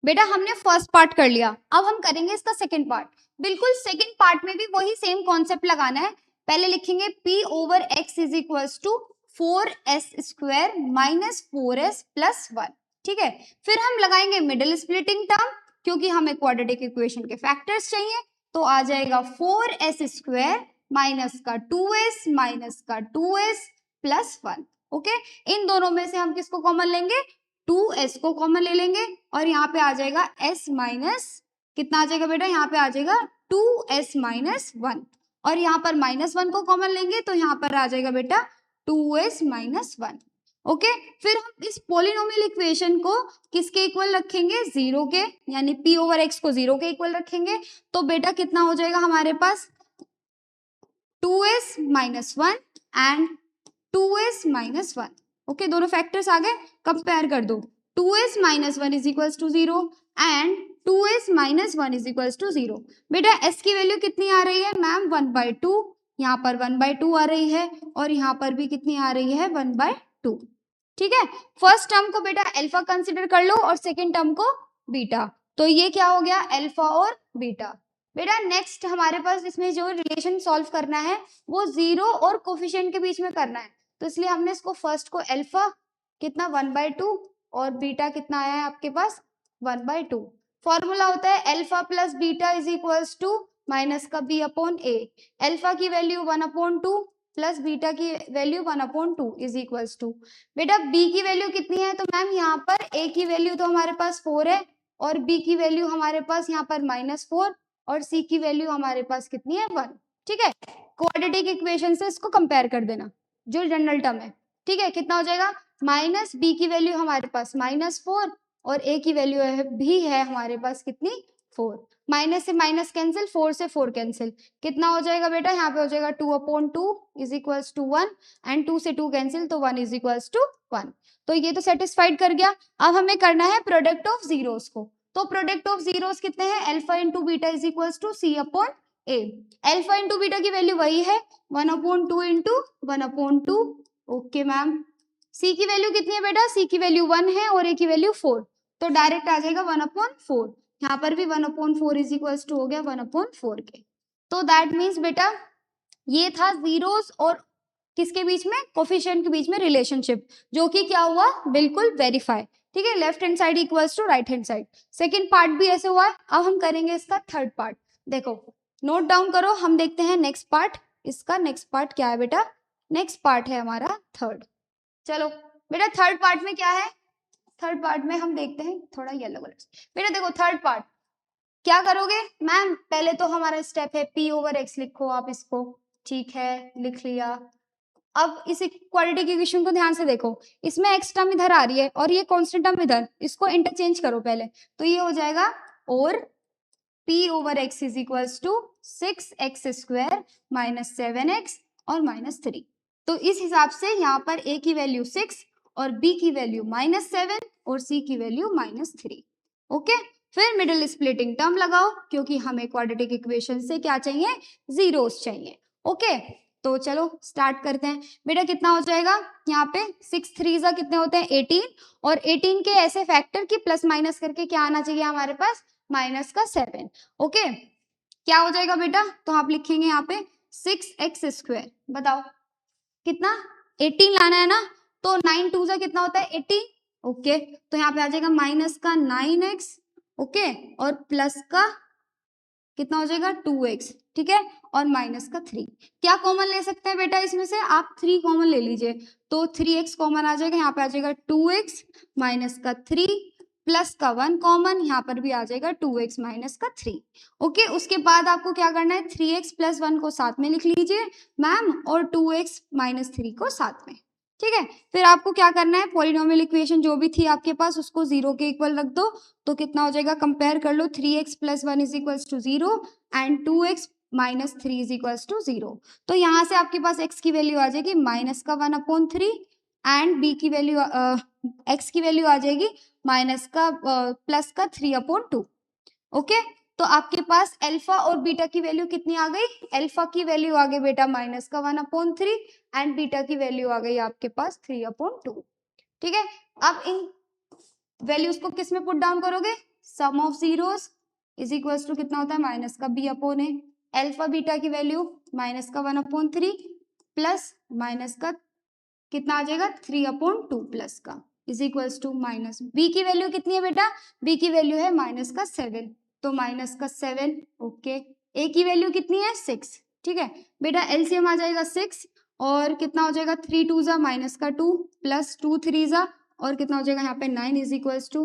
बेटा हमने फर्स्ट पार्ट कर लिया, अब हम करेंगे इसका सेकंड पार्ट। बिल्कुल सेकंड पार्ट में भी वही सेम कॉन्सेप्ट लगाना है। पहले लिखेंगे p over x is equals to 4s square minus 4s plus 1। ठीक है, फिर हम लगाएंगे मिडिल स्प्लिटिंग टर्म, क्योंकि हमें क्वाड्रेटिक इक्वेशन के फैक्टर्स चाहिए, तो आ जाएगा 4s स्क्वायर माइनस का 2s माइनस का 2s प्लस 1। ओके, इन दोनों में से हम किसको कॉमन लेंगे, 2s को कॉमन ले लेंगे, और यहाँ पे आ जाएगा s माइनस कितना आ जाएगा बेटा, यहाँ पे आ जाएगा 2s माइनस 1, और यहाँ पर -1 को कॉमन लेंगे तो यहाँ पर आ जाएगा बेटा 2s माइनस 1। ओके, फिर हम इस पोलिनोमियल इक्वेशन को किसके इक्वल रखेंगे, 0 के, यानी p ओवर x को 0 के इक्वल रखेंगे, तो बेटा कितना हो जाएगा हमारे पास 2s minus 1 and 2s minus 1। Okay, दोनों फैक्टर्स आ गए, कंपेयर कर दो, 2s minus 1 is equals to 0 and 2s minus 1 is equals to 0। बेटा s की वैल्यू कितनी आ रही है मैम 1/2, यहाँ पर 1/2 आ रही है, और यहाँ पर भी कितनी आ रही है 1/2। ठीक है, फर्स्ट टर्म को बेटा अल्फा कंसिडर कर लो और सेकेंड टर्म को बीटा, तो ये क्या हो गया अल्फा और बीटा। बेटा नेक्स्ट हमारे पास इसमें जो रिलेशन सॉल्व करना है वो 0 और कोफिशिएंट के बीच में करना है, तो इसलिए हमने इसको फर्स्ट को अल्फा कितना 1/2 और बीटा कितना आया है आपके पास 1/2। फॉर्मूला होता है alpha plus beta is equals to minus का b अपॉन a। अल्फा की वैल्यू 1/2 प्लस बीटा की वैल्यू 1/2 इज इक्वल्स टू, बेटा b की वैल्यू कितनी है, तो मैम यहाँ पर a की वैल्यू तो हमारे पास 4 है, और b की वैल्यू हमारे पास यहाँ पर -4, और c की वैल्यू हमारे पास कितनी है 1। ठीक है, क्वाड्रेटिक इक्वेशन से इसको कंपेयर कर देना जो जनरल टर्म है। ठीक है, कितना हो जाएगा माइनस b की वैल्यू हमारे पास -4, और a की वैल्यू भी है हमारे पास कितनी 4, माइनस से माइनस कैंसिल, 4 से 4 कैंसिल, कितना हो जाएगा बेटा यहाँ पे हो जाएगा 2/2 इज इक्वल्स टू 1 एंड 2 से 2 कैंसिल, तो 1 इज इक्वल्स टू 1। तो ये तो सेटिस्फाइड कर गया। अब हमें करना है प्रोडक्ट ऑफ जीरोस को, तो प्रोडक्ट ऑफ जीरोस कितने हैं alpha into beta is equals to c upon a। Alpha into beta की वैल्यू वही है 1/2 इंटू 1/2। ओके मैम, c की वैल्यू कितनी है बेटा, c की वैल्यू 1 है और a की वैल्यू 4, तो डायरेक्ट आ जाएगा 1/4। यहाँ पर भी 1/4 इज इक्वल्स टू हो गया 1/4 के। तो दैट मीन्स बेटा ये था जीरोस और किसके बीच में, कोफिशिएंट के बीच में रिलेशनशिप, जो कि क्या हुआ बिल्कुल वेरीफाई। ठीक है, left hand side equals to right hand side. Second part भी ऐसे हुआ है। अब हम करेंगे इसका थर्ड पार्ट। देखो नोट डाउन करो, हम देखते हैं नेक्स्ट पार्ट। इसका नेक्स्ट पार्ट क्या है बेटा, नेक्स्ट पार्ट है हमारा थर्ड। चलो बेटा थर्ड पार्ट में क्या है, थर्ड पार्ट में हम देखते हैं थोड़ा येलो कलर। बेटा देखो थर्ड पार्ट क्या करोगे मैम, पहले तो हमारा स्टेप है p ओवर x लिखो आप इसको, ठीक है लिख लिया। अब इस क्वाड्रेटिक इक्वेशन को ध्यान से देखो, इसमें x टर्म इधर आ रही है और ये कांस्टेंट टर्म इधर, इसको इंटरचेंज करो पहले, तो ये हो जाएगा और p over x is equals to 6x square minus 7x और -3। तो इस हिसाब से यहाँ पर a की वैल्यू 6 और b की वैल्यू -7 और c की वैल्यू -3। ओके, फिर मिडिल स्प्लिटिंग टर्म लगाओ, क्योंकि हमें क्वाड्रेटिक इक्वेशन से क्या चाहिए जीरोस चाहिए। ओके, तो चलो स्टार्ट करते हैं। बेटा कितना हो जाएगा यहाँ पे 6 3 कितने होते हैं 18, और 18 के ऐसे फैक्टर की प्लस माइनस करके क्या आना चाहिए हमारे पास माइनस का 7। ओके, क्या हो जाएगा बेटा, तो आप लिखेंगे यहाँ पे 6x स्क्वायर, बताओ कितना 18 लाना है ना, तो 9 2 कितना होता है 18। ओके, तो यहाँ पे आ जाएगा माइनस का 9x, ओके, और प्लस का कितना हो जाएगा 2x, ठीक है, और माइनस का 3। क्या कॉमन ले सकते हैं बेटा इसमें से, आप 3 कॉमन ले लीजिए, तो 3x कॉमन आ जाएगा, यहाँ पे आ जाएगा 2x माइनस का 3 प्लस का 1 कॉमन, यहाँ पर भी आ जाएगा 2x माइनस का 3। ओके, उसके बाद आपको क्या करना है 3x प्लस 1 को साथ में लिख लीजिए मैम, और 2x माइनस 3 को साथ में। ठीक है। फिर आपको क्या करना है, पॉलिनोमियल इक्वेशन जो भी थी आपके पास उसको 0 के इक्वल रख दो, तो कितना हो जाएगा, कंपेयर कर लो, 3x + 1 = 0 एंड 2x - 3 = 0। तो यहाँ से आपके पास x की वैल्यू आ जाएगी -1/3 एंड b की वैल्यू x की वैल्यू आ जाएगी +3/2। ओके, तो आपके पास अल्फा और बीटा की वैल्यू कितनी आ गई, अल्फा की वैल्यू आ गई बेटा -1/3 एंड बीटा की वैल्यू आ गई आपके पास 3/2। ठीक है, अब इन वैल्यूज को किस में पुट डाउन करोगे, sum of zeros is equals to कितना होता है -b/a। अल्फा बीटा की वैल्यू -1/3 प्लस माइनस का कितना आ जाएगा 3/2 प्लस का is equals to minus, B की वैल्यू कितनी है बेटा, बी की वैल्यू है -7, तो -7। ओके, ए की वैल्यू कितनी है 6। ठीक है बेटा, एलसीएम आ जाएगा 6 और कितना हो जाएगा 3 2 ज़ा -2 प्लस 2 3 ज़ा और कितना हो जाएगा यहाँ पे 9 इज इक्वल्स टू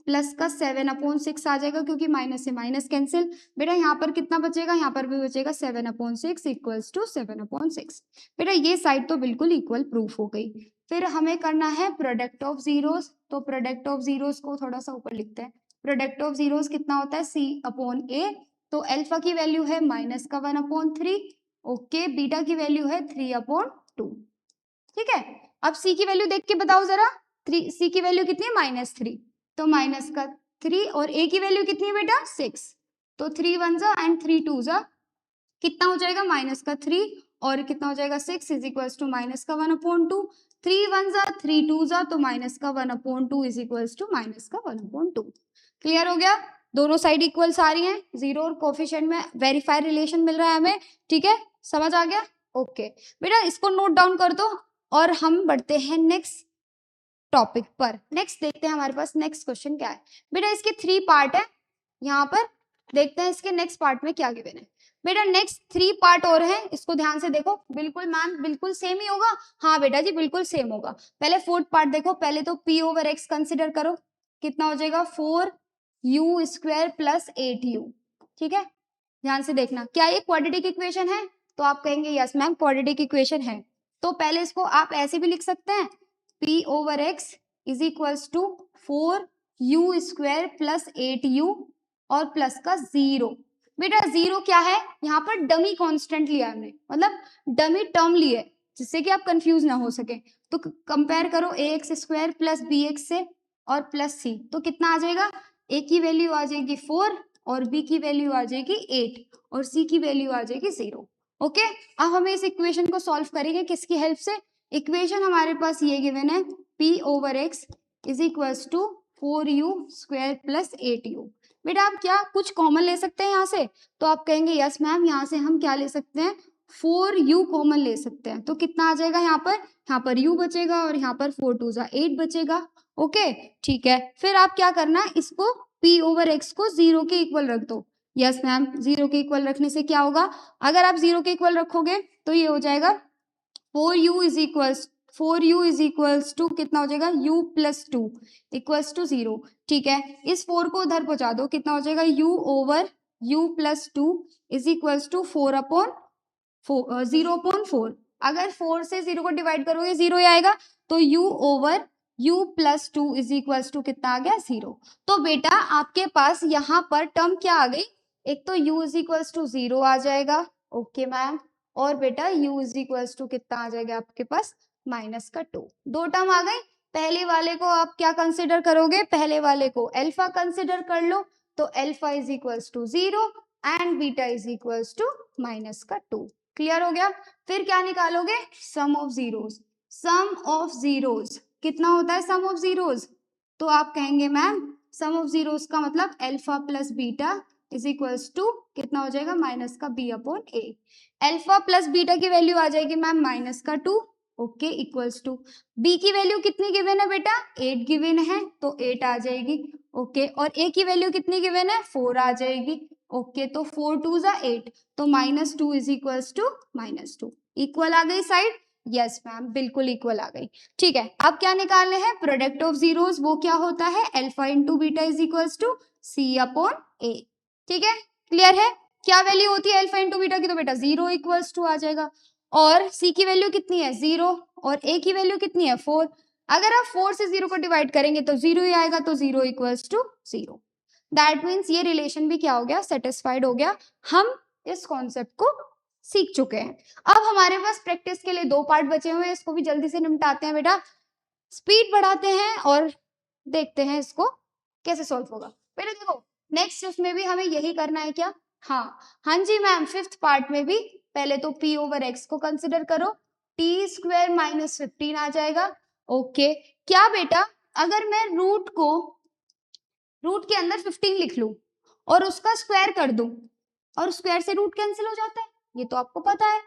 प्लस का 7/6 आ जाएगा, क्योंकि माइनस से माइनस कैंसिल। बेटा यहाँ पर कितना बचेगा, यहाँ पर भी बचेगा 7/6 इक्वल्स टू 7/6। बेटा ये साइड तो बिल्कुल इक्वल प्रूफ हो गई। फिर हमें करना है प्रोडक्ट ऑफ जीरोस, तो प्रोडक्ट ऑफ जीरोस को थोड़ा सा ऊपर लिखते हैं। प्रोडक्ट ऑफ जीरोस कितना होता है C/A, तो अल्फा की वैल्यू है -1/3, ओके, बीटा की वैल्यू है 3/2। ठीक है, अब C की वैल्यू देख के बताओ जरा, C की वैल्यू कितनी है -3, तो -3 और A की वैल्यू कितनी है बेटा 6, तो 3 1 ज़ा एंड 3 2 ज़ा कितना हो जाएगा -3 और कितना हो जाएगा 6 इज इक्वल्स टू -1/2, 3 1 ज़ा 3 2 ज़ा तो -1/2 इज इक्वल्स टू -1/2। क्लियर हो गया, दोनों साइड इक्वल्स आ रही हैं, जीरो और कोफिशिएंट में वेरीफाइड रिलेशन मिल रहा है हमें। ठीक है, समझ आ गया, ओके बेटा इसको नोट डाउन कर दो और हम बढ़ते हैं नेक्स्ट टॉपिक पर। नेक्स्ट देखते हैं हमारे पास नेक्स्ट क्वेश्चन क्या है। बेटा इसके 3 पार्ट है, यहाँ पर देखते हैं इसके नेक्स्ट पार्ट में क्या गिवन है। बेटा नेक्स्ट 3 पार्ट और हैं, इसको ध्यान से देखो, बिल्कुल मैम बिल्कुल सेम ही होगा, हाँ बेटा जी बिल्कुल सेम होगा। पहले 4th पार्ट देखो, पहले तो p/x कंसिडर करो, कितना हो जाएगा 4u² + 8u। ठीक है, ध्यान से देखना, क्या ये क्वाड्रेटिक इक्वेशन है, तो आप कहेंगे यस मैम क्वाड्रेटिक इक्वेशन है। तो पहले इसको आप ऐसे भी लिख सकते हैं, p/x is equals to 4u² + 8u और प्लस का 0। बेटा 0 क्या है, यहाँ पर डमी कांस्टेंट लिया है हमने, मतलब डमी टर्म ली है, जिससे कि आप कंफ्यूज ना हो सके। तो कंपेयर करो ax² + bx से और प्लस c, तो कितना आ जाएगा, a की वैल्यू आ जाएगी 4 और b की वैल्यू आ जाएगी 8 और c की वैल्यू आ जाएगी 0। ओके, अब हमें इस इक्वेशन को सॉल्व करेंगे किसकी हेल्प से। इक्वेशन हमारे पास ये गिवन है p/x is equals to 4u² + 8u। बेटा आप क्या कुछ कॉमन ले सकते हैं यहाँ से, तो आप कहेंगे यस मैम, यहाँ से हम क्या ले सकते हैं 4u कॉमन ले सकते हैं, तो कितना आ जाएगा यहाँ पर u बचेगा और यहाँ पर 4 2 ज़ा 8 बचेगा। ओके ठीक है, फिर आप क्या करना, इसको p/x को 0 के इक्वल रख दो। यस मैम, 0 के इक्वल रखने से क्या होगा, अगर आप 0 के इक्वल रखोगे तो ये हो जाएगा 4u इज इक्वल्स टू कितना हो जाएगा u + 2 इक्वल्स टू 0। ठीक है, इस 4 को उधर पहुंचा दो, कितना हो जाएगा u + 2 इज इक्वल्स टू 0/4। अगर 4 से 0 को डिवाइड करोगे 0 ही आएगा, तो u + 2 इज इक्वल्स टू कितना आ गया 0। तो बेटा आपके पास यहाँ पर टर्म क्या आ गई, एक तो u इज इक्वल्स टू 0 आ जाएगा, ओके मैम, और बेटा u इज इक्वल्स टू कितना आ जाएगा आपके पास -2। दो टर्म आ गई, पहले वाले को आप क्या कंसिडर करोगे, पहले वाले को अल्फा कंसिडर कर लो, तो alpha is equals to 0 and beta is equals to -2। Clear हो गया, फिर क्या निकालोगे, sum of zeros. Sum of zeros कितना होता है सम ऑफ जीरोस, तो आप कहेंगे मैम सम ऑफ जीरोस का मतलब alpha + beta is equals to कितना हो जाएगा -b/a। अल्फा + बीटा की वैल्यू आ जाएगी ma'am -2, okay, equals to b की वैल्यू कितनी गिवन है बेटा 8 गिवन है, तो 8 आ जाएगी, ओके, और a की वैल्यू कितनी गिवन है 4 आ जाएगी, ओके, तो 4 2 ज़ा 8 तो -2 इज इक्वल्स टू -2। इक्वल आ गई साइड, यस मैम बिल्कुल इक्वल आ गई। ठीक है, अब क्या निकालने हैं, प्रोडक्ट ऑफ जीरोस, वो क्या होता है alpha × beta is equals to c/a। ठीक है, क्लियर है, क्या वैल्यू होती है अल्फा × बीटा की, तो बेटा 0 इक्वल्स टू आ जाएगा। और c की वैल्यू कितनी है 0 और a की वैल्यू कितनी है 4। अगर आप 4 से 0 को डिवाइड करेंगे तो 0 ही आएगा, तो 0 इक्वल्स टू 0। दैट मीन्स ये रिलेशन भी क्या हो गया, सेटिस्फाइड हो गया। हम इस कॉन्सेप्ट को सीख चुके हैं। अब हमारे पास प्रैक्टिस के लिए 2 पार्ट बचे हुए हैं, इसको भी जल्दी से निपटाते हैं बेटा। स्पीड बढ़ाते हैं और देखते हैं इसको कैसे सॉल्व होगा। पहले देखो नेक्स्ट उसमें भी हमें यही करना है क्या? हाँ जी मैम, 5th पार्ट में भी पहले तो p ओवर x को कंसिडर करो, t स्क्वायर माइनस 15 आ जाएगा। ओके, क्या बेटा अगर मैं रूट के अंदर 15 लिख लूं और उसका स्क्वायर कर दूं और स्क्वायर से रूट कैंसिल हो जाता है, ये तो आपको पता है।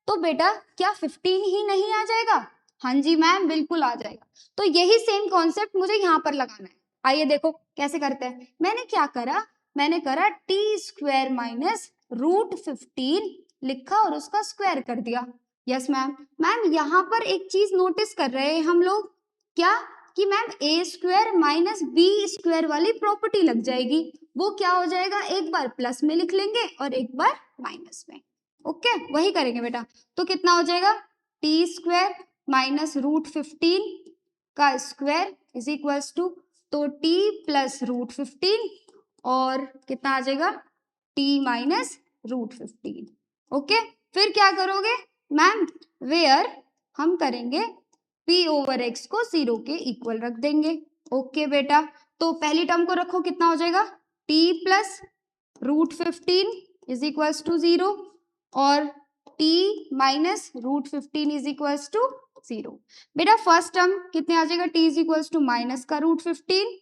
तो बेटा क्या 15 ही नहीं आ जाएगा? हाँ जी मैम, बिल्कुल आ जाएगा। तो यही सेम कॉन्सेप्ट मुझे यहाँ पर लगाना है। आइए देखो कैसे करते हैं। मैंने क्या करा, मैंने करा टी स्क्वायर माइनस रूट 15 लिखा और उसका स्क्वायर कर दिया। Yes ma'am. मैम यहाँ पर एक चीज नोटिस कर रहे हैं हम लोग, क्या कि मैम ए स्क्वायर माइनस बी स्क्वायर वाली प्रॉपर्टी लग जाएगी। वो क्या हो जाएगा, एक बार प्लस में लिख लेंगे और एक बार माइनस में। ओके, वही करेंगे बेटा। तो कितना हो जाएगा, टी स्क्वायर माइनस रूट 15 का स्क्वायर इज इक्वल्स टू, तो टी प्लस रूट 15 और कितना आ जाएगा, टी माइनस रूट 15। ओके, फिर क्या करोगे मैम, वेयर हम करेंगे p ओवर x को 0 के इक्वल रख देंगे। ओके बेटा, तो पहली टर्म को रखो, कितना हो जाएगा, t plus root 15 is equals to 0 और t minus root 15 is equals to 0। बेटा फर्स्ट टर्म कितने आ जाएगा, t is equals to minus का रूट 15।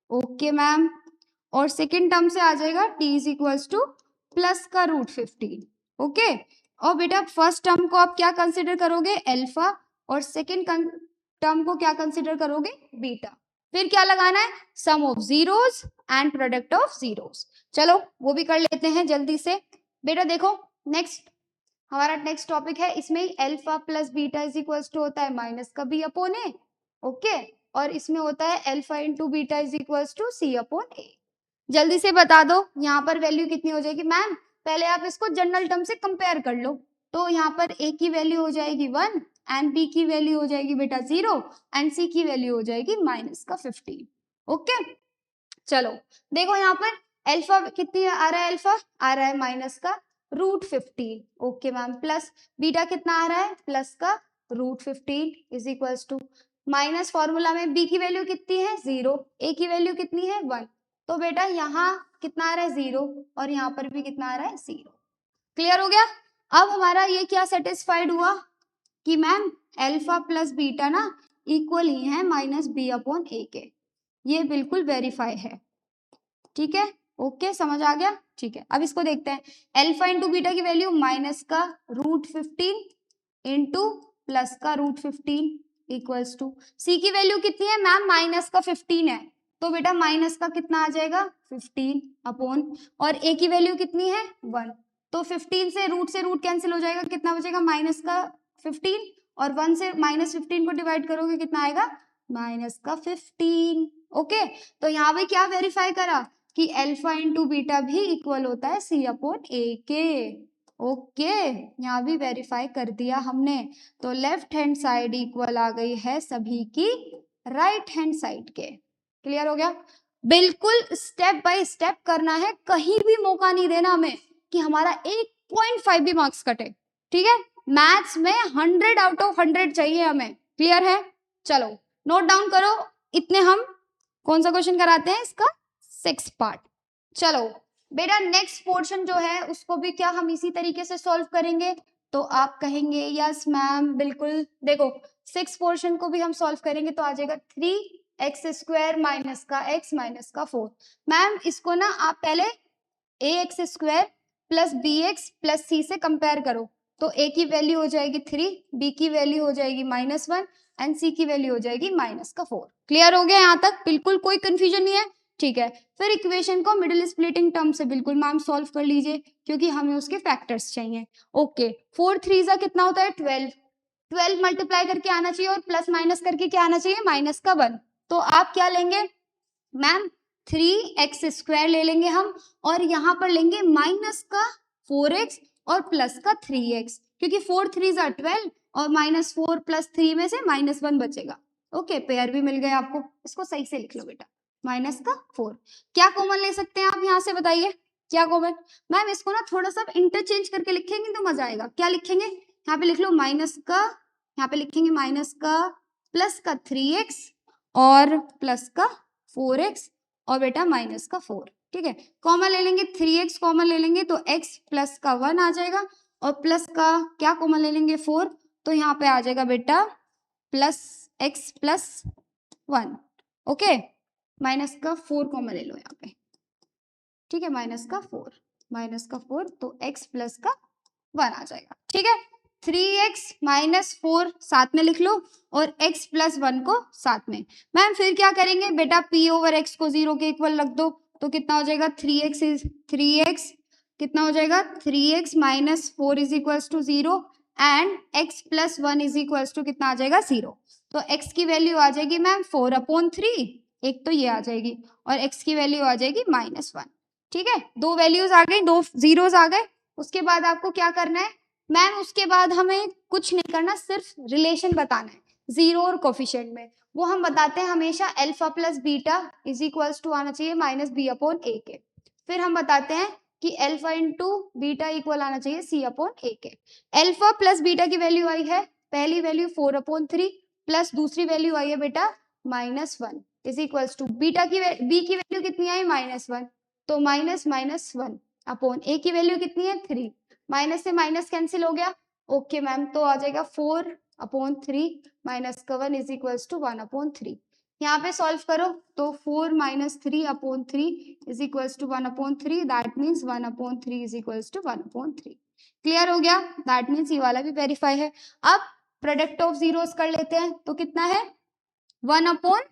ओके मैम, और सेकेंड टर्म से आ जाएगा t is equals to plus का रूट 15। ओके, और बेटा फर्स्ट टर्म को आप क्या कंसिडर करोगे, अल्फा, और सेकेंड टर्म को क्या कंसिडर करोगे, बीटा। फिर क्या लगाना है, sum of zeros and product of zeros. चलो वो भी कर लेते हैं जल्दी से। बेटा देखो नेक्स्ट हमारा नेक्स्ट टॉपिक है, इसमें alpha plus beta is equals to होता है माइनस का बी अपॉन ए। ओके, और इसमें होता है alpha into beta is equals to C upon A. जल्दी से बता दो यहाँ पर वैल्यू कितनी हो जाएगी। मैम पहले आप इसको जनरल टर्म से कंपेयर कर लो, तो यहाँ पर a की वैल्यू हो जाएगी 1 एंड b की वैल्यू हो जाएगी बेटा 0 एंड c की वैल्यू हो जाएगी माइनस का 15। ओके, चलो देखो यहाँ पर अल्फा कितनी आ रहा है, अल्फा आ रहा है माइनस का root 15। Okay ma'am, plus beta कितना आ रहा है, प्लस का root 15 is equals to minus, formula में b की वैल्यू कितनी है 0, a की वैल्यू कितनी है 1, तो बेटा यहाँ कितना आ रहा है 0 और यहाँ पर भी कितना आ रहा है 0। क्लियर हो गया। अब हमारा ये क्या सेटिस्फाइड हुआ कि मैम अल्फा प्लस बीटा ना इक्वल ही है माइनस बी अपॉन ए के, ये बिल्कुल वेरीफाई है। ठीक है, ओके समझ आ गया। ठीक है, अब इसको देखते हैं। अल्फा इंटू बीटा की वैल्यू माइनस का रूट 15 इंटू प्लस का रूट 15 इक्वल्स टू, सी की वैल्यू कितनी है मैम, माइनस का 15 है, तो बेटा माइनस का कितना आ जाएगा 15 अपॉन, और ए की वैल्यू कितनी है 1, तो 15 से रूट कैंसिल हो जाएगा, कितना बचेगा माइनस का 15, और 1 से माइनस 15 को डिवाइड करोगे कितना आएगा माइनस का 15। ओके, तो यहाँ पे क्या वेरीफाई करा कि अल्फा इंटू बीटा भी इक्वल होता है सी अपॉन ए के। ओके, यहाँ भी वेरीफाई कर दिया हमने, तो लेफ्ट हैंड साइड इक्वल आ गई है सभी की राइट हैंड साइड के। क्लियर हो गया। बिल्कुल स्टेप बाय स्टेप करना है, कहीं भी मौका नहीं देना हमें कि हमारा 1.5 भी मार्क्स कटे। ठीक है, मैथ्स में 100 आउट ऑफ 100 चाहिए हमें। क्लियर है, चलो नोट डाउन करो। इतने हम कौन सा क्वेश्चन कराते हैं, इसका 6th पार्ट। चलो बेटा नेक्स्ट पोर्शन जो है उसको भी क्या हम इसी तरीके से सॉल्व करेंगे, तो आप कहेंगे यस मैम बिल्कुल। देखो 6th पोर्शन को भी हम सॉल्व करेंगे, तो आ जाएगा 3x स्क्वायर माइनस का x माइनस का 4। मैम इसको ना आप पहले ax square plus bx plus c से कंपेयर करो, तो a की वैल्यू हो जाएगी 3, b की वैल्यू हो जाएगी -1 एंड c की वैल्यू हो जाएगी माइनस का 4। क्लियर हो गया यहाँ तक, बिल्कुल कोई कंफ्यूजन नहीं है। ठीक है, फिर इक्वेशन को मिडिल स्प्लिटिंग टर्म से बिल्कुल मैम सॉल्व कर लीजिए, क्योंकि हमें उसके फैक्टर्स चाहिए। ओके, 4 3 जा कितना होता है 12 मल्टीप्लाई करके आना चाहिए और प्लस माइनस करके क्या आना चाहिए माइनस का 1। तो आप क्या लेंगे मैम 3x स्क्वायर ले लेंगे हम, और यहाँ पर लेंगे माइनस का 4x और प्लस का 3x, क्योंकि 4 3 ज़ा 12 और -4 प्लस 3 में से -1 बचेगा। ओके, पेयर भी मिल गए आपको, इसको सही से लिख लो बेटा, माइनस का 4। क्या कॉमन ले सकते हैं आप यहाँ से, बताइए क्या कॉमन? मैम इसको ना थोड़ा सा इंटरचेंज करके लिखेंगे तो मजा आएगा। क्या लिखेंगे? यहाँ पे लिख लो माइनस का, यहाँ पे लिखेंगे माइनस का प्लस का 3x और प्लस का 4x और बेटा माइनस का 4। ठीक है, कॉमन ले लेंगे, 3x कॉमन ले लेंगे तो x प्लस का 1 आ जाएगा और प्लस का क्या कॉमन ले लेंगे 4, तो यहाँ पे आ जाएगा बेटा plus x plus 1। Okay, minus का 4 कॉमन ले लो यहाँ पे। ठीक है, माइनस का 4 तो x प्लस का 1 आ जाएगा। ठीक है, 3x माइनस 4 साथ में लिख लो और x प्लस 1 को साथ में। मैम फिर क्या करेंगे बेटा, p ओवर x को 0 के इक्वल रख दो तो कितना हो जाएगा 3x कितना हो जाएगा 3x minus 4 is equals to 0 and x plus 1 is equals to कितना आ जाएगा 0। तो x की वैल्यू आ जाएगी मैम 4/3, एक तो ये आ जाएगी और x की वैल्यू आ जाएगी -1। ठीक है, दो वैल्यूज आ गई, दो जीरोस आ गए। उसके बाद आपको क्या करना है मैम, उसके बाद हमें कुछ नहीं करना, सिर्फ रिलेशन बताना है जीरो और कोफिशिएंट में। वो हम बताते हैं हमेशा alpha plus beta is equals to आना चाहिए -b/a के। फिर हम बताते हैं कि अल्फा इंटू बीटा इक्वल आना चाहिए c/a के। अल्फा प्लस बीटा की वैल्यू आई है, पहली वैल्यू 4/3 प्लस दूसरी वैल्यू आई है बेटा -1 इज इक्वल्स टू बीटा की b की वैल्यू कितनी आई -1, तो -1 अपॉन a की वैल्यू कितनी है 3, माइनस से माइनस कैंसिल हो गया। ओके मैम, तो आ जाएगा 4/3 माइनस का 1 इज इक्वल्स टू 1/3। यहाँ पे सॉल्व करो तो 4 - 3/3 is equals to 1/3, that means 1/3 is equals to 1/3। Clear हो गया? दैट मीन्स ये वाला भी वेरीफाई है। अब प्रोडक्ट ऑफ जीरोस कर लेते हैं, तो कितना है 1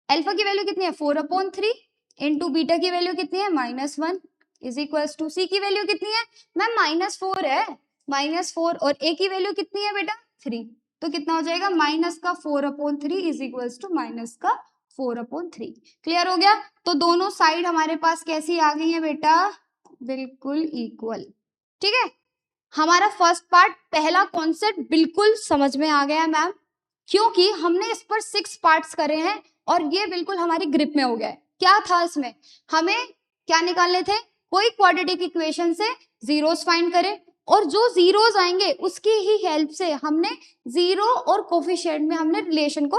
अल्फा की वैल्यू कितनी है 4/3 इंटू बीटा की वैल्यू कितनी है -1 इज इक्वल्स टू सी की वैल्यू कितनी है मैम -4 है, -4 और ए की वैल्यू कितनी है बेटा 3, तो कितना हो जाएगा -4/3 इज इक्वल्स टू -4/3। क्लियर हो गया? तो दोनों साइड हमारे पास कैसी आ गई है बेटा, बिल्कुल इक्वल। ठीक है, हमारा फर्स्ट पार्ट पहला कॉन्सेप्ट बिल्कुल समझ में आ गया मैम, क्योंकि हमने इस पर 6 पार्ट्स करे हैं और ये बिल्कुल हमारी ग्रिप में हो गया है। क्या था इसमें, हमें क्या निकालने थे, कोई क्वाड्रेटिक इक्वेशन से जीरोस फाइंड करें और जो जीरोस आएंगे उसकी ही हेल्प से हमने जीरो और कोफिशिएंट में हमने रिलेशन को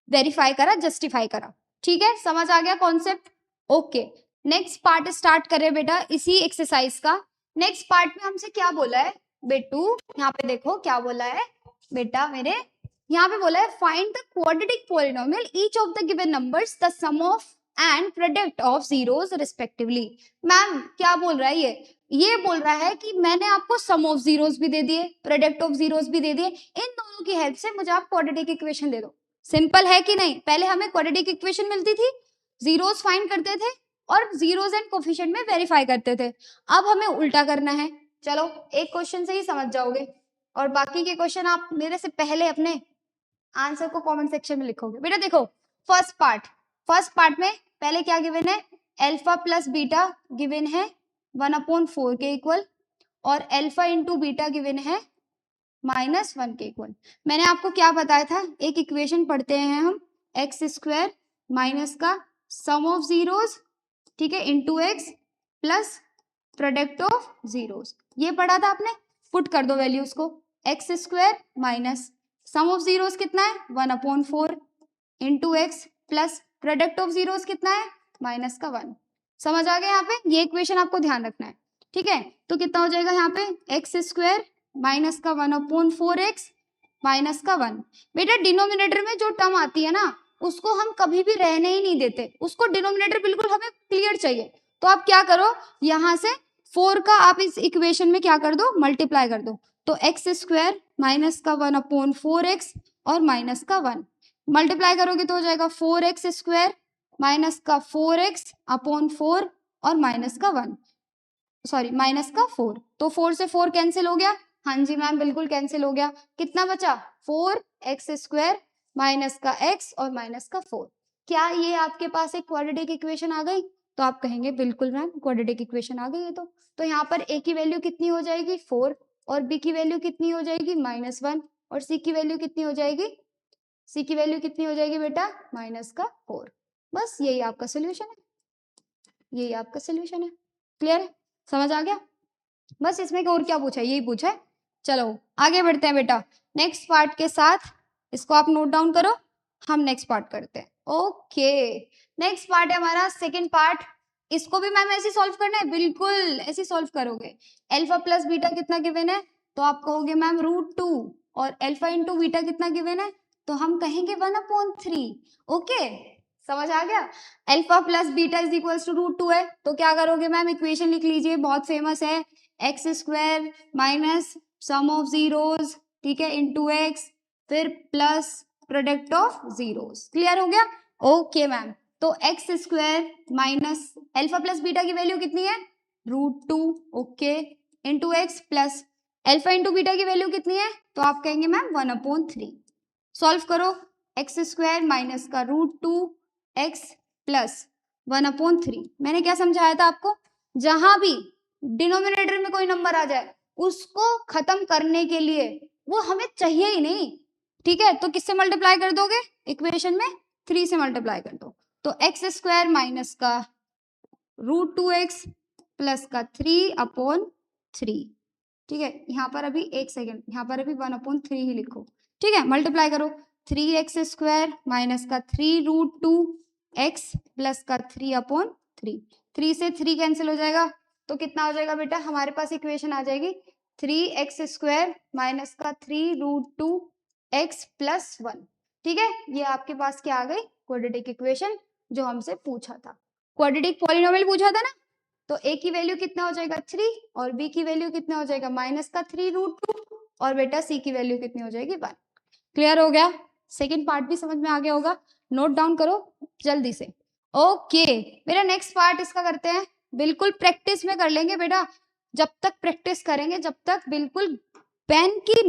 वेरीफाई करा, जस्टिफाई करा। ठीक है, समझ आ गया concept? Okay, next part start करें बेटा इसी एक्सरसाइज का। नेक्स्ट पार्ट में हमसे क्या बोला है बेटू, यहाँ पे देखो क्या बोला है बेटा मेरे, यहाँ पे बोला है find the quadratic polynomial each of the given numbers the sum of and product of zeros respectively. Ma'am क्या बोल रहा है ये बोल रहा है कि मैंने आपको सम ऑफ जीरोस भी दे दिए, प्रोडक्ट ऑफ जीरोस भी दे दिए, इन दोनों की हेल्प से मुझे आप क्वाड्रेटिक इक्वेशन दे दो। सिंपल है कि नहीं? पहले हमें क्वाड्रेटिक इक्वेशन मिलती थी, जीरोस फाइंड करते थे और जीरोस एंड कोफिशिएंट में वेरीफाई करते थे। अब हमें उल्टा करना है। चलो एक क्वेश्चन से ही समझ जाओगे और बाकी के क्वेश्चन आप मेरे से पहले अपने आंसर को कमेंट सेक्शन में लिखोगे। बेटा देखो फर्स्ट पार्ट में पहले क्या गिवन है, अल्फा प्लस बीटा गिवन है 1/4 के इक्वल और अल्फा इंटू बीटा गिवन है -1 के इक्वल। मैंने आपको क्या बताया था, एक इक्वेशन पढ़ते हैं हम, x² माइनस का सम ऑफ जीरोस, ठीक है, into x plus product of zeros, ये पढ़ा था आपने। पुट कर दो वैल्यूज को, x² minus sum of zeros कितना है 1/4 into x plus product of zeros कितना है -1। समझ आ गया? यहाँ पे ये इक्वेशन आपको ध्यान रखना है। ठीक है, तो कितना हो जाएगा यहाँ पे x² माइनस का 1/4x माइनस का 1। बेटा डिनोमिनेटर में जो टर्म आती है ना उसको हम कभी भी रहने ही नहीं देते, उसको डिनोमिनेटर बिल्कुल हमें क्लियर चाहिए। तो आप क्या करो, यहाँ से 4 का आप इस इक्वेशन में क्या कर दो, मल्टीप्लाई कर दो, तो x² माइनस का 1/4x और माइनस का 1 मल्टीप्लाई करोगे तो हो जाएगा 4x² माइनस का 4x/4 और माइनस का 1, सॉरी माइनस का 4, तो 4 से 4 कैंसिल हो गया। हाँ जी मैम बिल्कुल कैंसिल हो गया। कितना बचा 4x² माइनस का x और माइनस का 4। क्या ये आपके पास एक क्वाड्रेटिक इक्वेशन आ गई? तो आप कहेंगे बिल्कुल मैम क्वाड्रेटिक इक्वेशन आ गई है। तो यहाँ पर ए की वैल्यू कितनी हो जाएगी 4 और बी की वैल्यू कितनी हो जाएगी -1 और सी की वैल्यू कितनी हो जाएगी, सी की वैल्यू कितनी हो जाएगी बेटा -4। बस यही आपका सोल्यूशन है, यही आपका सोल्यूशन है। क्लियर है, समझ आ गया? बस इसमें और क्या पूछा है, यही पूछा है। चलो आगे बढ़ते हैं बेटा नेक्स्ट पार्ट के साथ, इसको आप नोट डाउन करो, हम नेक्स्ट पार्ट करते हैं। ओके नेक्स्ट पार्ट है हमारा सेकंड पार्ट, इसको भी मैम ऐसे सॉल्व करना है, बिल्कुल ऐसे सॉल्व करोगे। अल्फा प्लस बीटा कितना गिवन है, तो आप कहोगे मैम √2 और अल्फा इंटू बीटा कितना गिवन है, तो हम कहेंगे 1/3। ओके समझ आ गया। Alpha plus beta is equals to √2 है, तो क्या करोगे मैम इक्वेशन लिख लीजिए, बहुत फेमस है, x² minus sum of zeros, ठीक है, इंटू एक्स, फिर plus product of zeros. Clear हो गया? ओके मैम, तो x² minus alpha plus beta की वैल्यू कितनी है √2, okay, into x plus alpha into beta की वैल्यू कितनी है, तो आप कहेंगे मैम 1/3। सॉल्व करो, x² माइनस का √2 x प्लस 1/3। मैंने क्या समझाया था आपको, जहां भी डिनोमिनेटर में कोई नंबर आ जाए उसको खत्म करने के लिए वो हमें चाहिए ही नहीं, ठीक है, तो किससे मल्टीप्लाई कर दोगे, इक्वेशन में 3 से मल्टीप्लाई कर दो, तो x² माइनस का √2x प्लस का 3/3, ठीक है। यहाँ पर अभी एक सेकेंड, यहाँ पर अभी 1/3 ही लिखो, ठीक है, मल्टीप्लाई करो, 3x² माइनस का 3√2x प्लस का 3/3, 3 से 3 कैंसिल हो जाएगा, तो कितना हो जाएगा बेटा, हमारे पास इक्वेशन आ जाएगी 3x² माइनस का 3√2x प्लस 1, ठीक है। ये आपके पास क्या आ गई, क्वाड्रेटिक इक्वेशन जो हमसे पूछा था, क्वाड्रेटिक पॉलिनोमियल पूछा था ना, तो a की वैल्यू कितना हो जाएगा 3 और b की वैल्यू कितना हो जाएगा -3√2 और बेटा c की वैल्यू कितनी हो जाएगी 1। क्लियर हो गया? सेकंड पार्ट भी समझ में आ गया होगा, नोट डाउन करो जल्दी से। ओके मेरा नेक्स्ट पार्ट इसका करते हैं, बिल्कुल प्रैक्टिस में कर लेंगे बेटा, जब तक प्रैक्टिस करेंगे जब तक बिल्कुल पेन की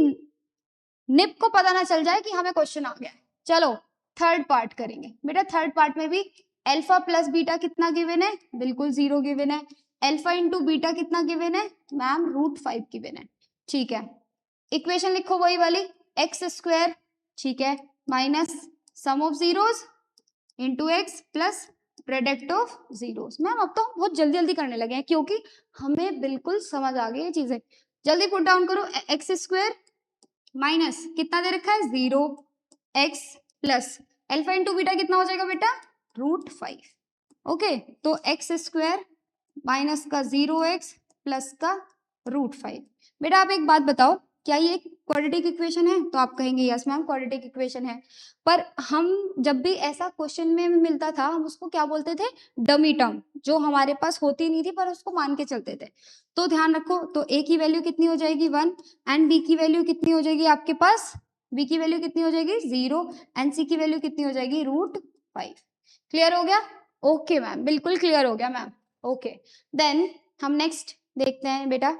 निप को पता ना चल जाए कि हमें क्वेश्चन आ गया है। चलो थर्ड पार्ट करेंगे बेटा, थर्ड पार्ट में भी अल्फा प्लस बीटा कितना गिवन है, बिल्कुल 0 गिवन है, अल्फा इंटू बीटा कितना गिवन है मैम √5 गिवन है, ठीक है। इक्वेशन लिखो वही वाली, x², ठीक है, minus sum of zeros into x plus product of zeros. Ma'am अब तो हम बहुत जल्दी जल्दी करने लगे हैं क्योंकि हमें बिल्कुल समझ आ गई ये चीजें, जल्दी पुट डाउन करो, x² माइनस कितना दे रखा है 0x plus alpha into beta कितना हो जाएगा बेटा √5, ओके, तो x² माइनस का 0x प्लस का √5। बेटा आप एक बात बताओ, क्या ये क्वाड्रेटिक इक्वेशन है, तो आप कहेंगे यस मैम क्वाड्रेटिक इक्वेशन है, पर हम जब भी ऐसा क्वेश्चन में मिलता था हम उसको क्या बोलते थे, डमी टर्म, जो हमारे पास होती नहीं थी पर उसको मान के चलते थे। तो ध्यान रखो, तो a की वैल्यू कितनी हो जाएगी 1 एंड b की वैल्यू कितनी हो जाएगी आपके पास, b की वैल्यू कितनी हो जाएगी 0 एंड c की वैल्यू कितनी हो जाएगी √5। क्लियर हो गया? ओके मैम बिल्कुल क्लियर हो गया मैम, ओके देन हम नेक्स्ट देखते हैं बेटा,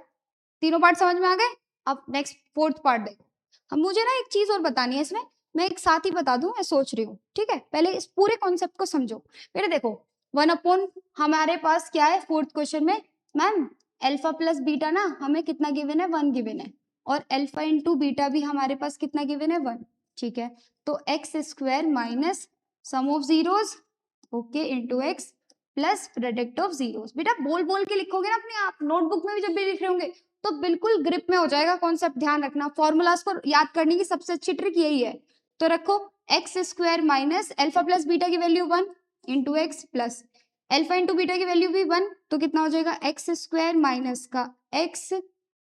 तीनों पार्ट समझ में आ गए, अब नेक्स्ट फोर्थ पार्ट देखो। हम मुझे ना एक चीज और बतानी है इसमें, मैं एक साथ ही बता दूं, मैं सोच रही हूँ, ठीक है, पहले इस पूरे कॉन्सेप्ट को समझो। बेटा देखो 1/, हमारे पास क्या है फोर्थ क्वेश्चन में मैम, अल्फा प्लस बीटा ना हमें कितना गिवन है 1 गिवन है, और अल्फा इंटू बीटा भी हमारे पास कितना गिवन है 1, ठीक है, तो x² minus sum of zeros, okay, into x plus product of zeros. बेटा बोल बोल के लिखोगे ना अपने आप, नोटबुक में भी जब भी लिख रहे होंगे तो बिल्कुल ग्रिप में हो जाएगा कॉन्सेप्ट, ध्यान रखना, फॉर्मूलाज को याद करने की सबसे अच्छी ट्रिक यही है। तो रखो x² minus alpha plus beta की value 1 into x plus alpha into beta की वैल्यू भी 1, तो कितना हो जाएगा x² माइनस का x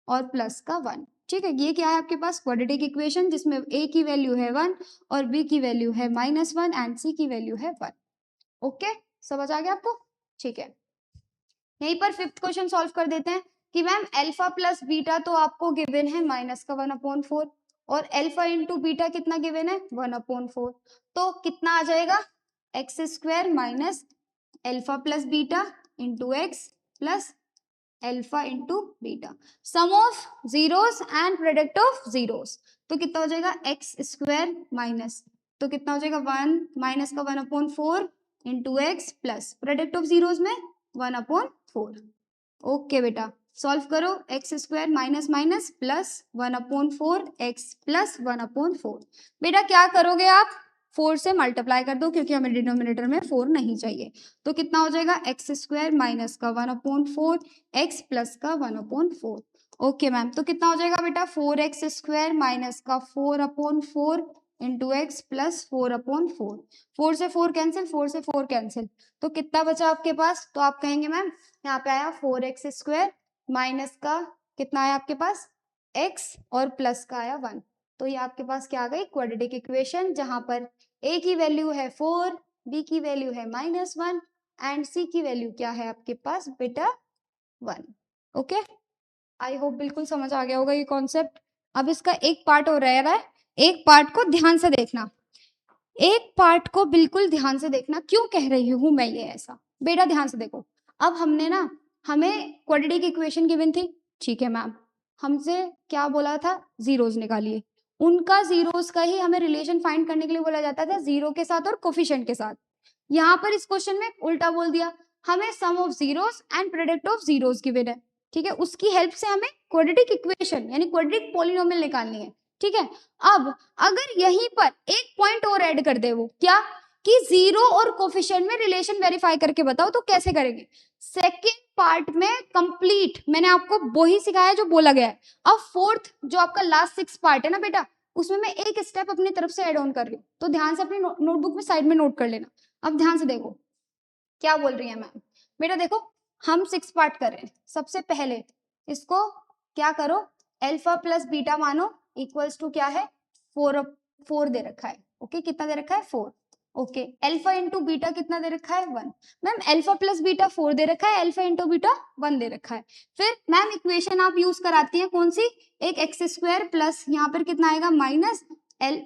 और प्लस का 1, ठीक है। ये क्या है आपके पास क्वाड्रेटिक इक्वेशन जिसमें a की वैल्यू है 1 और b की वैल्यू है -1 एंड c की वैल्यू है 1। ओके समझ आ गया आपको, ठीक है। यहीं पर फिफ्थ क्वेश्चन सॉल्व कर देते हैं कि मैम अल्फा प्लस बीटा तो आपको गिवन है -1/4 और अल्फा इंटू बीटा कितना गिवन है 1/4, तो कितना आ जाएगा x² minus alpha plus beta into x plus alpha into beta, sum of zeros and product of zeros, तो कितना हो जाएगा x² माइनस, तो कितना हो जाएगा 1 माइनस का 1/4 into x plus product of zeros में 1/4। ओके बेटा, सॉल्व करो। X square minus minus plus 1/4 x plus 1/4। बेटा क्या करोगे आप, 4 से मल्टीप्लाई कर दो क्योंकि हमें डिनोमिनेटर में 4 नहीं चाहिए। तो कितना हो जाएगा, एक्स स्क्वायर माइनस का 1/4 एक्स प्लस का 1/4। ओके मैम, तो कितना हो जाएगा बेटा, 4x स्क्वायर माइनस का 4/4 इंटू एक्स प्लस 4/4। 4 से 4 कैंसिल, 4 से 4 कैंसिल, तो कितना बचा आपके पास। तो आप कहेंगे मैम यहाँ पे आया 4x स्क्वायर माइनस का कितना आया आपके पास x और प्लस का आया 1। तो ये आपके पास क्या आ गई, क्वाड्रेटिक इक्वेशन, जहां पर a की वैल्यू है 4, b की वैल्यू है -1 एंड c की वैल्यू क्या है आपके पास बेटा 1। ओके, आई होप बिल्कुल समझ आ गया होगा ये कॉन्सेप्ट। अब इसका एक पार्ट और रह रहा है, एक पार्ट को ध्यान से देखना, एक पार्ट को बिल्कुल ध्यान से देखना। क्यों कह रही हूं मैं ये ऐसा, बेटा ध्यान से देखो। अब हमने ना, हमें क्वाड्रेटिक इक्वेशन गिवन थी, ठीक है मैम, हमसे क्या बोला था, जीरोस निकालिए। उनका जीरोस का ही हमें रिलेशन फाइंड करने के लिए बोला जाता था, जीरो के साथ और कोफिशिएंट के साथ। यहाँ पर इस क्वेश्चन में उल्टा बोल दिया, हमें sum of zeros and product of zeros given है, ठीक है, उसकी हेल्प से हमें क्वाड्रेटिक इक्वेशन यानी क्वाड्रेटिक पॉलिनोमियल निकालनी है, ठीक है। अब अगर यहीं पर एक पॉइंट और ऐड कर दे, वो क्या कि जीरो और कोफिशिएंट में रिलेशन वेरीफाई करके बताओ, तो कैसे करेंगे। सेकेंड पार्ट में कंप्लीट मैंने आपको वो ही सिखाया जो बोला गया है। अब फोर्थ जो आपका लास्ट 6 पार्ट है ना बेटा, उसमें मैं एक स्टेप अपनी तरफ से ऐड ऑन कर रही हूँ, तो ध्यान से अपनी नोटबुक में साइड में नोट कर लेना। अब ध्यान से देखो क्या बोल रही है मैम, बेटा देखो हम 6 पार्ट कर रहे हैं। सबसे पहले इसको क्या करो, अल्फा प्लस बीटा मानो इक्वल्स टू क्या है 4 दे रखा है। ओके, कितना दे रखा है 4। ओके, अल्फा इंटू बीटा कितना दे रखा है 1। मैम अल्फा प्लस बीटा 4 दे रखा है, अल्फा इंटू बीटा 1 दे रखा है। फिर मैम इक्वेशन आप यूज कराती हैं कौन सी, एक एक्स स्क्वायर प्लस यहाँ पर कितना आएगा माइनस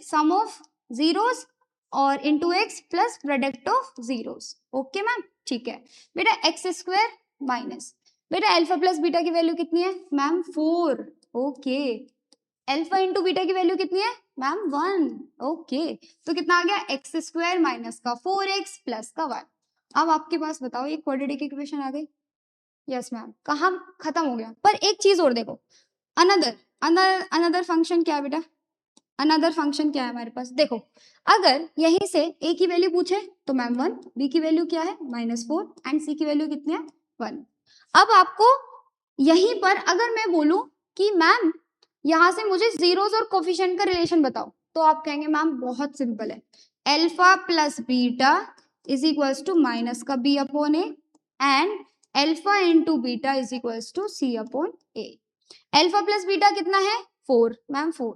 सम ऑफ जीरोस और into x plus product of zeros. Okay ma'am, ठीक है बेटा, एक्स स्क्वायर माइनस बेटा अल्फा प्लस बीटा की वैल्यू कितनी है ma'am 4। Okay, alpha into beta की वैल्यू कितनी है मैम 1। ओके, तो कितना आ गया एक्स स्क्वायर माइनस का 4x प्लस का 1। अब आपके पास बताओ ये क्वाड्रेटिक इक्वेशन आ गई। यस मैम, कहाँ खत्म हो गया। पर एक चीज और देखो, अनदर अनदर अनदर फंक्शन क्या है बेटा, अनदर फंक्शन क्या है हमारे पास, देखो अगर यहीं से a की वैल्यू पूछे तो मैम 1, b की वैल्यू क्या है -4 एंड c की वैल्यू कितनी है 1। अब आपको यहीं पर अगर मैं बोलूं कि मैम यहां से मुझे जीरोस और कोफिशिएंट का रिलेशन बताओ, तो आप कहेंगे मैम बहुत सिंपल है, alpha plus beta is equals to minus का b upon a and alpha into beta is equals to c upon a. Alpha plus beta कितना है 4 ma'am 4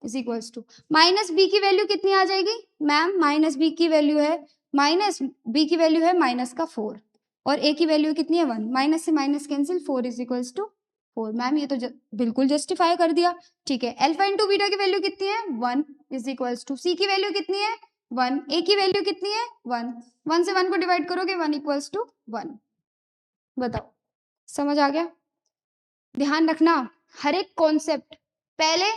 is equals to minus B की वैल्यू कितनी आ जाएगी मैम, माइनस बी की वैल्यू है माइनस का 4 और ए की वैल्यू कितनी है 1, माइनस से minus cancel 4 is equals to 4। Ma'am ये तो बिल्कुल जस्टिफाई कर दिया, ठीक है। अल्फा इंटू बीटा की वैल्यू कितनी है 1 इज इक्वल्स टू सी की वैल्यू कितनी है 1, ए की वैल्यू कितनी है 1, 1 से 1 को डिवाइड करोगे 1 इक्वल्स टू 1। बताओ समझ आ गया। ध्यान रखना हर एक कॉन्सेप्ट पहले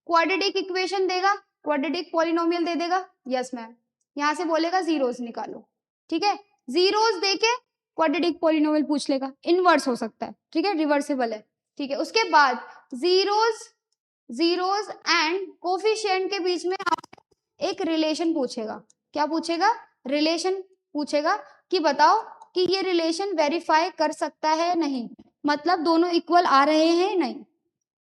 क्वाड्रेटिक इक्वेशन देगा, क्वाड्रेटिक पॉलिनोमियल दे देगा, यस मैम, यहां से बोलेगा जीरोस निकालो, ठीक है, जीरोस देके क्वाड्रेटिक पॉलिनोमियल पूछ लेगा, इनवर्स हो सकता है, ठीक है, रिवर्सिबल है, ठीक है। उसके बाद जीरोस एंड कोफिशिएंट के बीच में आपसे एक रिलेशन पूछेगा, क्या पूछेगा, रिलेशन पूछेगा कि बताओ कि ये रिलेशन वेरीफाई कर सकता है नहीं, मतलब दोनों इक्वल आ रहे हैं नहीं।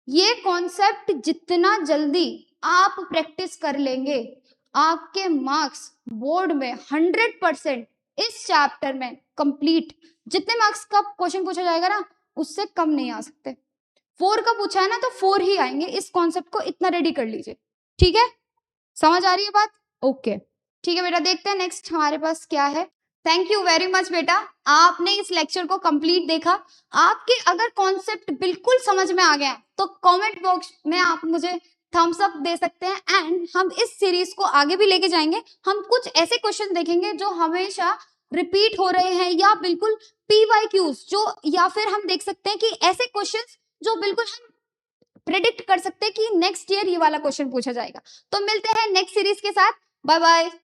ये कॉन्सेप्ट जितना जल्दी आप प्रैक्टिस कर लेंगे आपके मार्क्स बोर्ड में 100% इस चैप्टर में कंप्लीट, जितने मार्क्स का क्वेश्चन पूछा जाएगा ना उससे कम नहीं आ सकते। 4 का पूछा है ना तो 4 ही आएंगे, इस कॉन्सेप्ट को इतना रेडी कर लीजिए, ठीक है, समझ आ रही है बात। ओके ठीक है बेटा, देखते हैं नेक्स्ट हमारे पास क्या है। थैंक यू वेरी मच बेटा, आपने इस लेक्चर को कंप्लीट देखा। आपके अगर कॉन्सेप्ट बिल्कुल समझ में आ गया तो कमेंट बॉक्स में आप मुझे थम्स अप दे सकते हैं एंड हम इस सीरीज को आगे भी लेके जाएंगे। हम कुछ ऐसे क्वेश्चन देखेंगे जो हमेशा रिपीट हो रहे हैं या बिल्कुल PYQs जो, या फिर हम देख सकते हैं कि ऐसे क्वेश्चंस जो बिल्कुल हम प्रेडिक्ट कर सकते हैं कि नेक्स्ट ईयर ये वाला क्वेश्चन पूछा जाएगा। तो मिलते हैं नेक्स्ट सीरीज के साथ, बाय बाय।